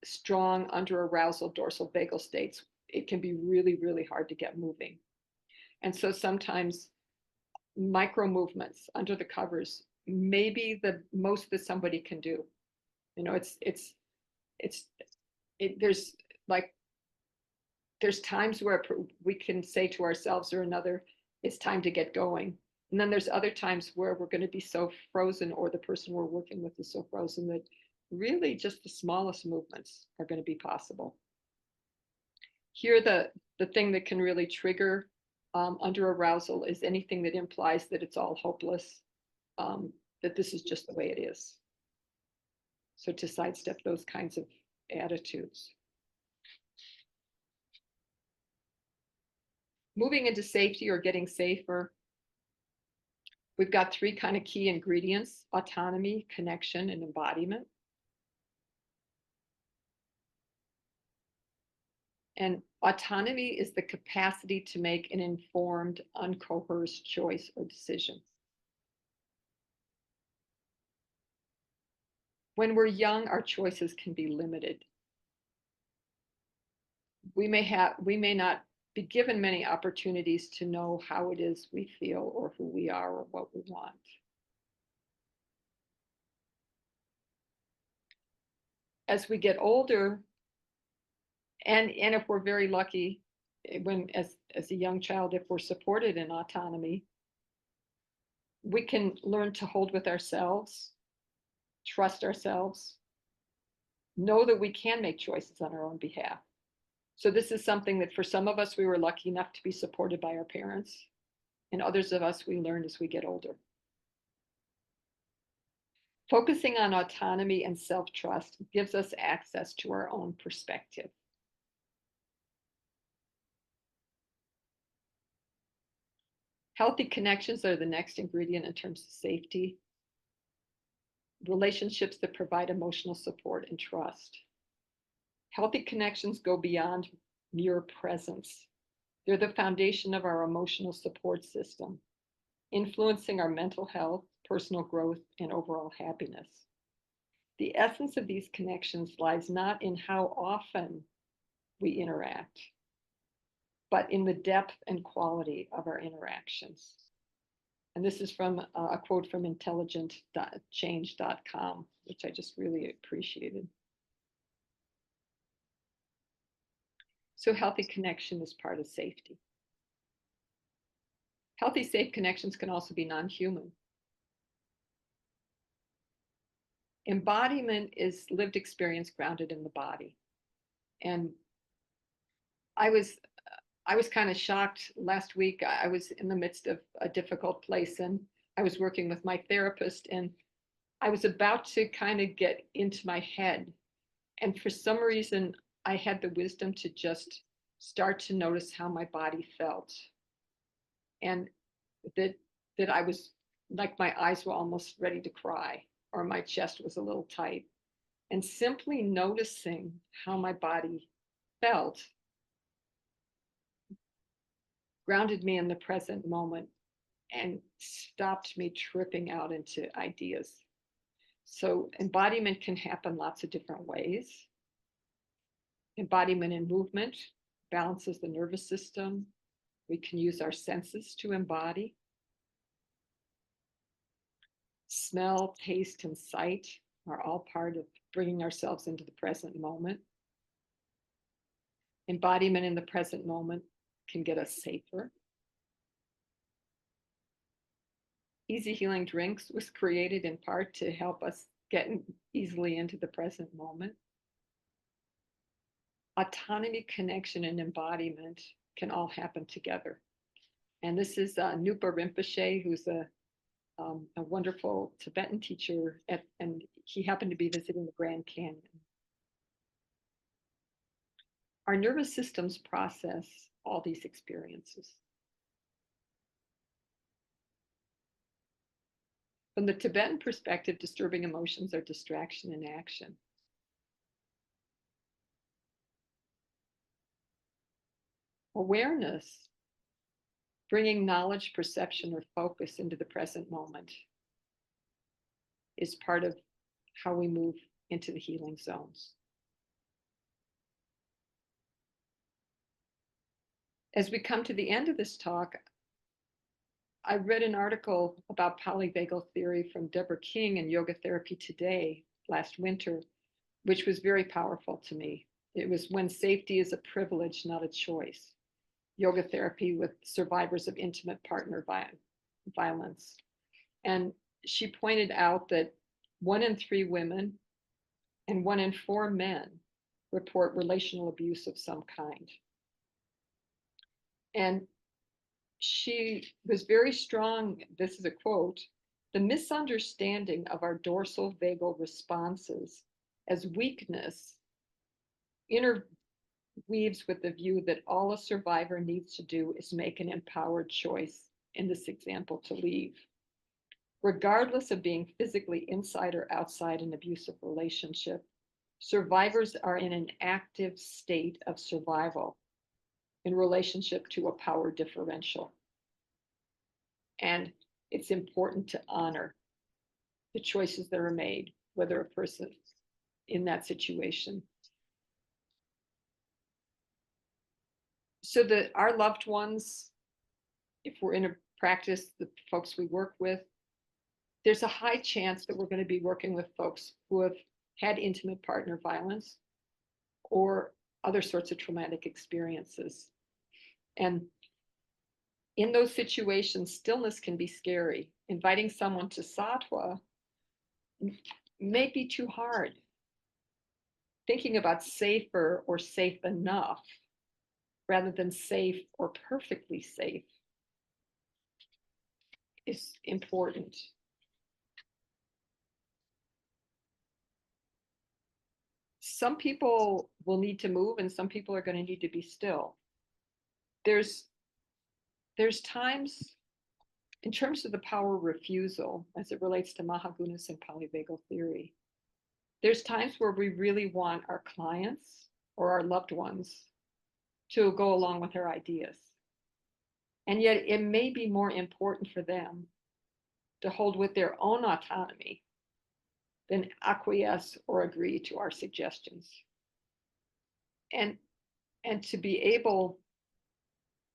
strong under arousal dorsal vagal states, it can be really, really hard to get moving. And so sometimes micro movements under the covers may be the most that somebody can do. There's times where we can say to ourselves or another, it's time to get going. And then there's other times where we're going to be so frozen, or the person we're working with is so frozen, that really just the smallest movements are going to be possible. Here, the thing that can really trigger under arousal is anything that implies that it's all hopeless, that this is just the way it is. So to sidestep those kinds of attitudes. Moving into safety or getting safer, we've got three kind of key ingredients: autonomy, connection, and embodiment. And autonomy is the capacity to make an informed, uncoerced choice or decision. When we're young, our choices can be limited. We may not be given many opportunities to know how it is we feel, or who we are, or what we want. As we get older, and if we're very lucky, as a young child, if we're supported in autonomy, we can learn to hold with ourselves, trust ourselves, know that we can make choices on our own behalf. So this is something that for some of us, we were lucky enough to be supported by our parents, and others of us, we learn as we get older. Focusing on autonomy and self-trust gives us access to our own perspective. Healthy connections are the next ingredient in terms of safety. Relationships that provide emotional support and trust. Healthy connections go beyond mere presence. They're the foundation of our emotional support system, influencing our mental health, personal growth, and overall happiness. The essence of these connections lies not in how often we interact, but in the depth and quality of our interactions. And this is from a quote from intelligentchange.com, which I just really appreciated. So healthy connection is part of safety. Healthy, safe connections can also be non-human. Embodiment is lived experience grounded in the body. And I was kind of shocked last week. I was in the midst of a difficult place, and I was working with my therapist, and I was about to kind of get into my head. And for some reason, I had the wisdom to just start to notice how my body felt. And that I was like, my eyes were almost ready to cry, or my chest was a little tight. And simply noticing how my body felt grounded me in the present moment and stopped me tripping out into ideas. So embodiment can happen lots of different ways. Embodiment in movement balances the nervous system. We can use our senses to embody. Smell, taste, and sight are all part of bringing ourselves into the present moment. Embodiment in the present moment can get us safer. Easy Healing Drinks was created in part to help us get easily into the present moment. Autonomy, connection, and embodiment can all happen together. And this is Nupa Rinpoche, who's a wonderful Tibetan teacher, and he happened to be visiting the Grand Canyon. Our nervous systems process all these experiences. From the Tibetan perspective, disturbing emotions are distraction and action. Awareness, bringing knowledge, perception, or focus into the present moment, is part of how we move into the healing zones. As we come to the end of this talk, I read an article about polyvagal theory from Deborah King in Yoga Therapy Today last winter, which was very powerful to me. It was When Safety is a Privilege, Not a Choice. Yoga therapy with survivors of intimate partner violence. And she pointed out that 1 in 3 women and 1 in 4 men report relational abuse of some kind. And she was very strong. This is a quote: "The misunderstanding of our dorsal vagal responses as weakness interweaves with the view that all a survivor needs to do is make an empowered choice, in this example, to leave. Regardless of being physically inside or outside an abusive relationship, survivors are in an active state of survival in relationship to a power differential. And it's important to honor the choices that are made, whether a person in that situation." So that our loved ones, if we're in a practice, the folks we work with, there's a high chance that we're going to be working with folks who have had intimate partner violence or other sorts of traumatic experiences. And in those situations, stillness can be scary. Inviting someone to Sattva may be too hard. Thinking about safer or safe enough rather than safe or perfectly safe is important. Some people will need to move and some people are going to need to be still. There's times, in terms of the power of refusal, as it relates to Mahagunas and polyvagal theory, there's times where we really want our clients or our loved ones to go along with our ideas. And yet it may be more important for them to hold with their own autonomy than acquiesce or agree to our suggestions. And to be able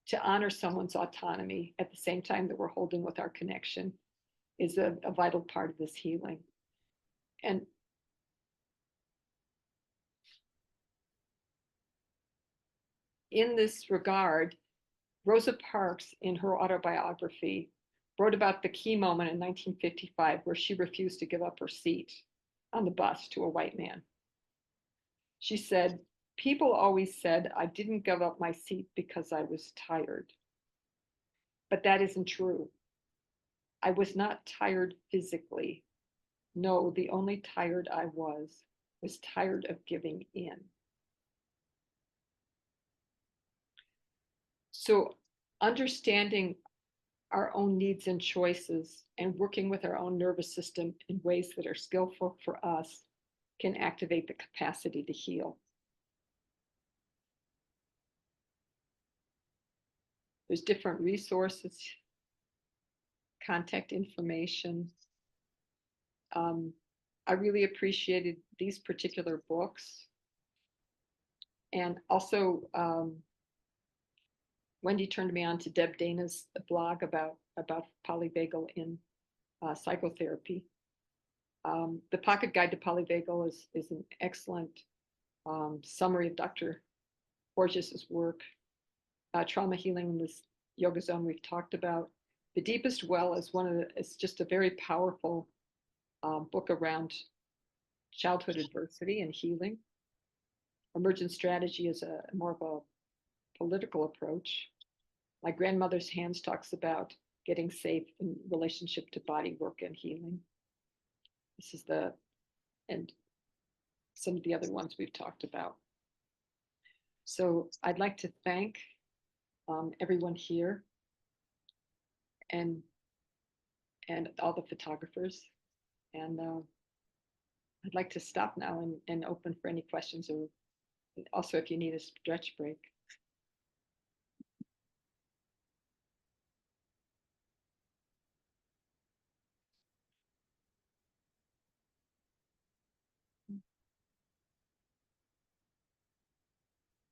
to honor someone's autonomy at the same time that we're holding with our connection is a vital part of this healing. And in this regard, Rosa Parks, in her autobiography, wrote about the key moment in 1955 where she refused to give up her seat on the bus to a white man. She said, "People always said I didn't give up my seat because I was tired. But that isn't true. I was not tired physically. No, the only tired I was tired of giving in." So understanding our own needs and choices and working with our own nervous system in ways that are skillful for us can activate the capacity to heal. There's different resources, contact information. I really appreciated these particular books. And also, Wendy turned me on to Deb Dana's blog about polyvagal in psychotherapy. The Pocket Guide to Polyvagal is an excellent summary of Dr. Borges's work. Trauma Healing in this Yoga Zone we've talked about. The Deepest Well is it's just a very powerful book around childhood adversity and healing. Emergent Strategy is more of a political approach. My Grandmother's Hands talks about getting safe in relationship to body work and healing. This is and some of the other ones we've talked about. So I'd like to thank everyone here and all the photographers. And I'd like to stop now and open for any questions, or also if you need a stretch break.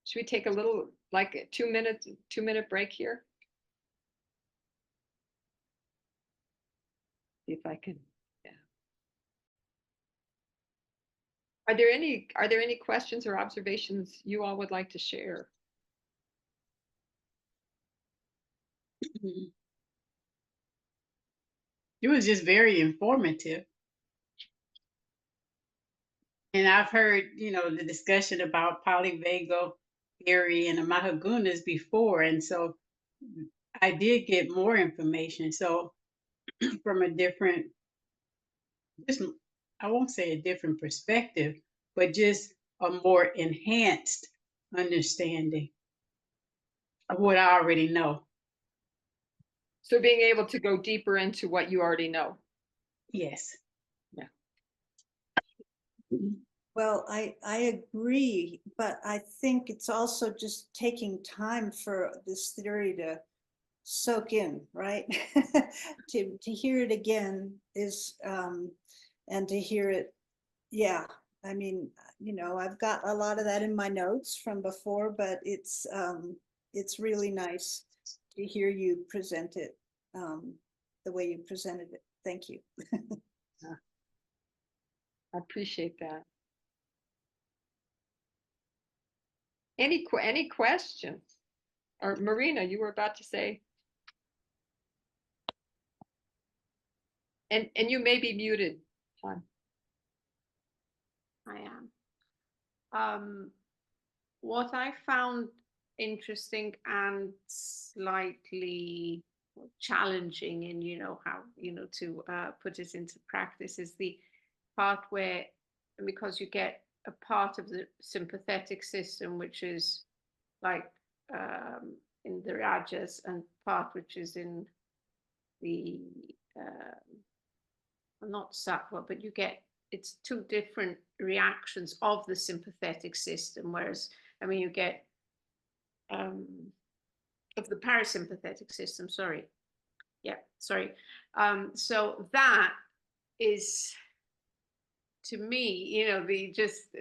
Should we take a little, like a 2-minute break here? See if I can, yeah. Are there any questions or observations you all would like to share? It was just very informative. And I've heard, the discussion about polyvagal theory and the Mahagunas before. And so I did get more information. So from a different, I won't say a different perspective, but just a more enhanced understanding of what I already know. So being able to go deeper into what you already know. Yes. Yeah. Well, I agree, but I think it's also just taking time for this theory to soak in, right? to hear it again is, and to hear it, yeah. I mean, I've got a lot of that in my notes from before, but it's really nice to hear you present it the way you presented it. Thank you. Yeah. I appreciate that. Any questions? Or Marina, you were about to say? And you may be muted, hon. I am. What I found interesting and slightly challenging in, how, to put it into practice is the part where, because you get a part of the sympathetic system, which is like in the rajas, and part which is in the, not sattva, but you get, it's two different reactions of the sympathetic system. Whereas, you get of the parasympathetic system, sorry. Yeah, sorry. So that is, to me, the just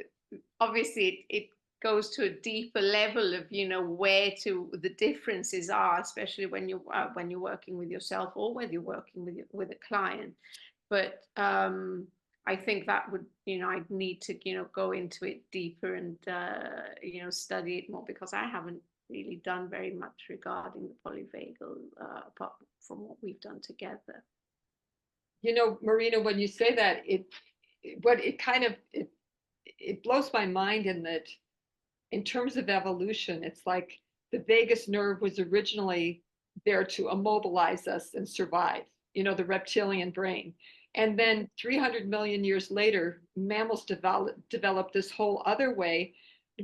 obviously it goes to a deeper level of where to the differences are, especially when you're working with yourself or whether you're working with a client. But I think that would, I'd need to go into it deeper and study it more, because I haven't really done very much regarding the polyvagal apart from what we've done together. Marina, when you say that, it blows my mind in that, in terms of evolution, it's like the vagus nerve was originally there to immobilize us and survive, the reptilian brain. And then 300 million years later, mammals developed this whole other way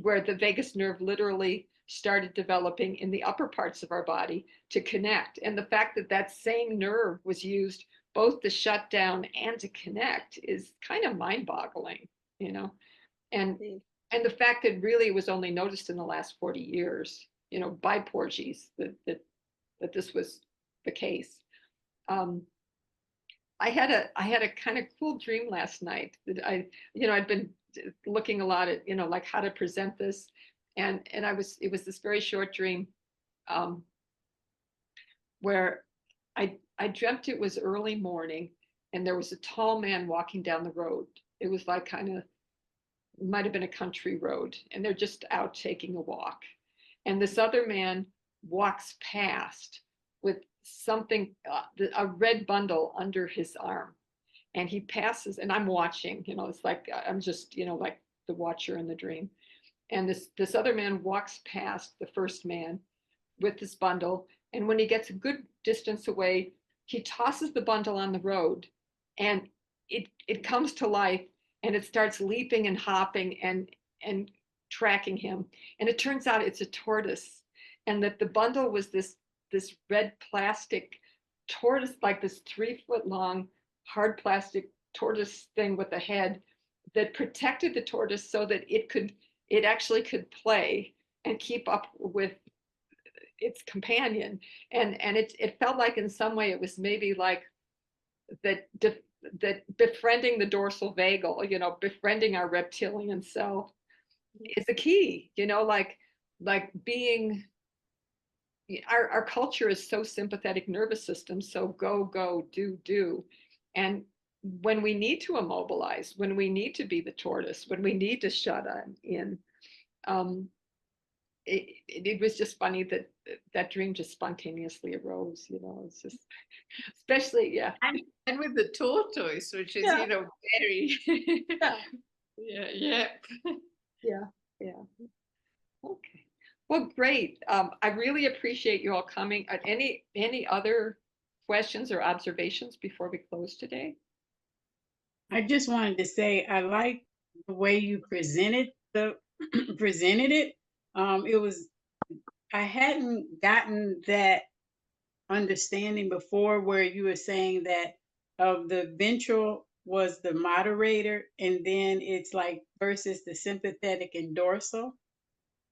where the vagus nerve literally started developing in the upper parts of our body to connect. And the fact that that same nerve was used both to shut down and to connect is kind of mind-boggling, and the fact that really it was only noticed in the last 40 years, by Porges, that this was the case. I had a kind of cool dream last night that I'd been looking a lot at, like how to present this. And it was this very short dream where I dreamt it was early morning and there was a tall man walking down the road. It was like might have been a country road, and they're just out taking a walk. And this other man walks past with something, a red bundle under his arm. And he passes, and I'm watching, it's like, I'm just, like the watcher in the dream. And this other man walks past the first man with this bundle. And when he gets a good distance away, he tosses the bundle on the road, and it comes to life, and it starts leaping and hopping and tracking him. And it turns out it's a tortoise, and that the bundle was this red plastic tortoise, like this 3-foot long hard plastic tortoise thing with a head that protected the tortoise so that it actually could play and keep up with its companion. And it felt like in some way it was maybe like that befriending the dorsal vagal, befriending our reptilian self is the key, like being, our culture is so sympathetic nervous system, so go, do. And when we need to immobilize, when we need to be the tortoise, when we need to shut in, it was just funny that dream just spontaneously arose, it's just, especially, yeah. And with the tortoise, which is, very, yeah. Okay. Well, great. I really appreciate you all coming. Any other questions or observations before we close today? I just wanted to say I like the way you presented it. I hadn't gotten that understanding before, where you were saying that of the ventral was the moderator, and then it's like versus the sympathetic and dorsal.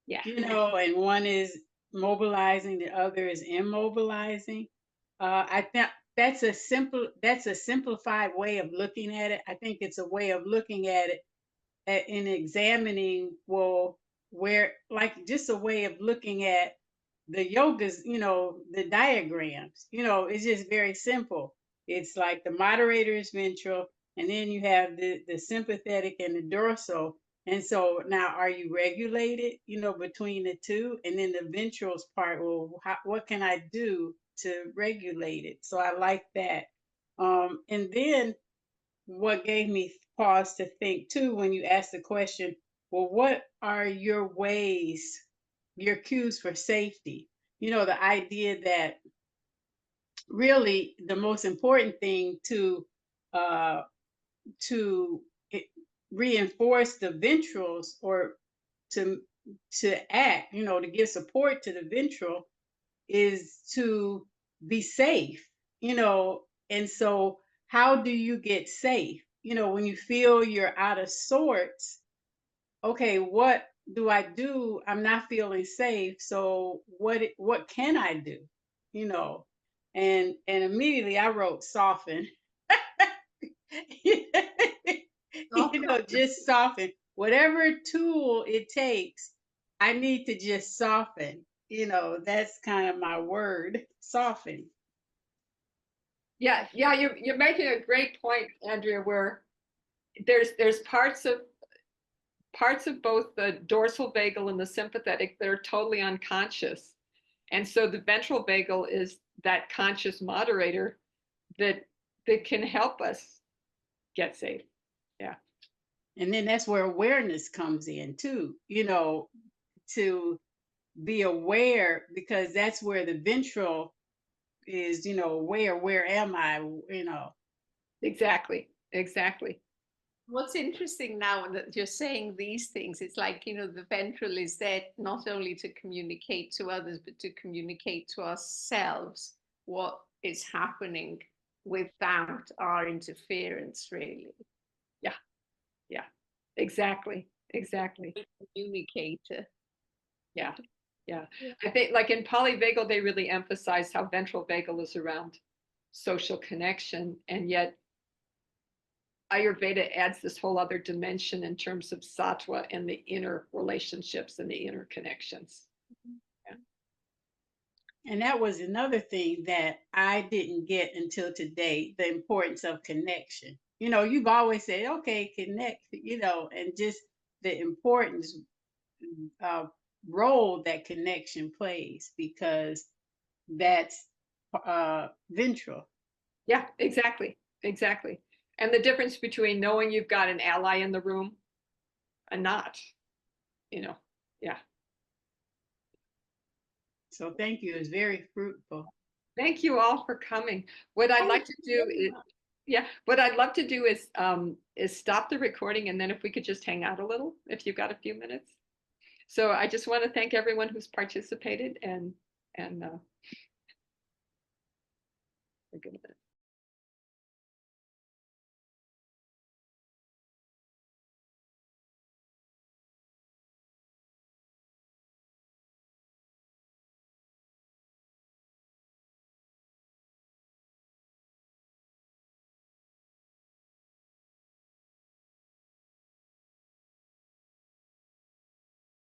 Yeah. And one is mobilizing, the other is immobilizing. I think that's a simplified way of looking at it. I think it's a way of looking at it in examining, well, where, like, just a way of looking at the yogas, the diagrams, it's just very simple. It's like the moderator is ventral, and then you have the sympathetic and the dorsal. And so now, are you regulated, between the two? And then the ventrals part, well, what can I do to regulate it? So I like that. And then what gave me pause to think too, when you asked the question, well, what are your ways, your cues for safety? The idea that really the most important thing to reinforce the ventrals, or to act, to give support to the ventral, is to be safe, and so how do you get safe? When you feel you're out of sorts, okay, what do I do? I'm not feeling safe. So what can I do? and immediately I wrote soften. Just soften. Whatever tool it takes, I need to just soften. That's kind of my word, soften. Yeah, you're making a great point, Andrea, where there's parts of both the dorsal vagal and the sympathetic that are totally unconscious. And so the ventral vagal is that conscious moderator that can help us get safe. Yeah. And then that's where awareness comes in too, to be aware, because that's where the ventral is, where am I, Exactly. What's interesting now that you're saying these things, it's like, the ventral is there not only to communicate to others, but to communicate to ourselves what is happening without our interference, really. Yeah. Exactly. Communicator. Yeah. I think like in polyvagal, they really emphasize how ventral vagal is around social connection. And yet Ayurveda adds this whole other dimension in terms of Sattva and the inner relationships and the inner connections. And that was another thing that I didn't get until today, the importance of connection. You've always said, okay, connect, and just the importance role that connection plays, because that's ventral. Yeah, exactly. And the difference between knowing you've got an ally in the room and not, yeah. So thank you. It's very fruitful. Thank you all for coming. What I'd like to do is, what I'd love to do is stop the recording, and then if we could just hang out a little, if you've got a few minutes. So I just want to thank everyone who's participated, and we're good at it.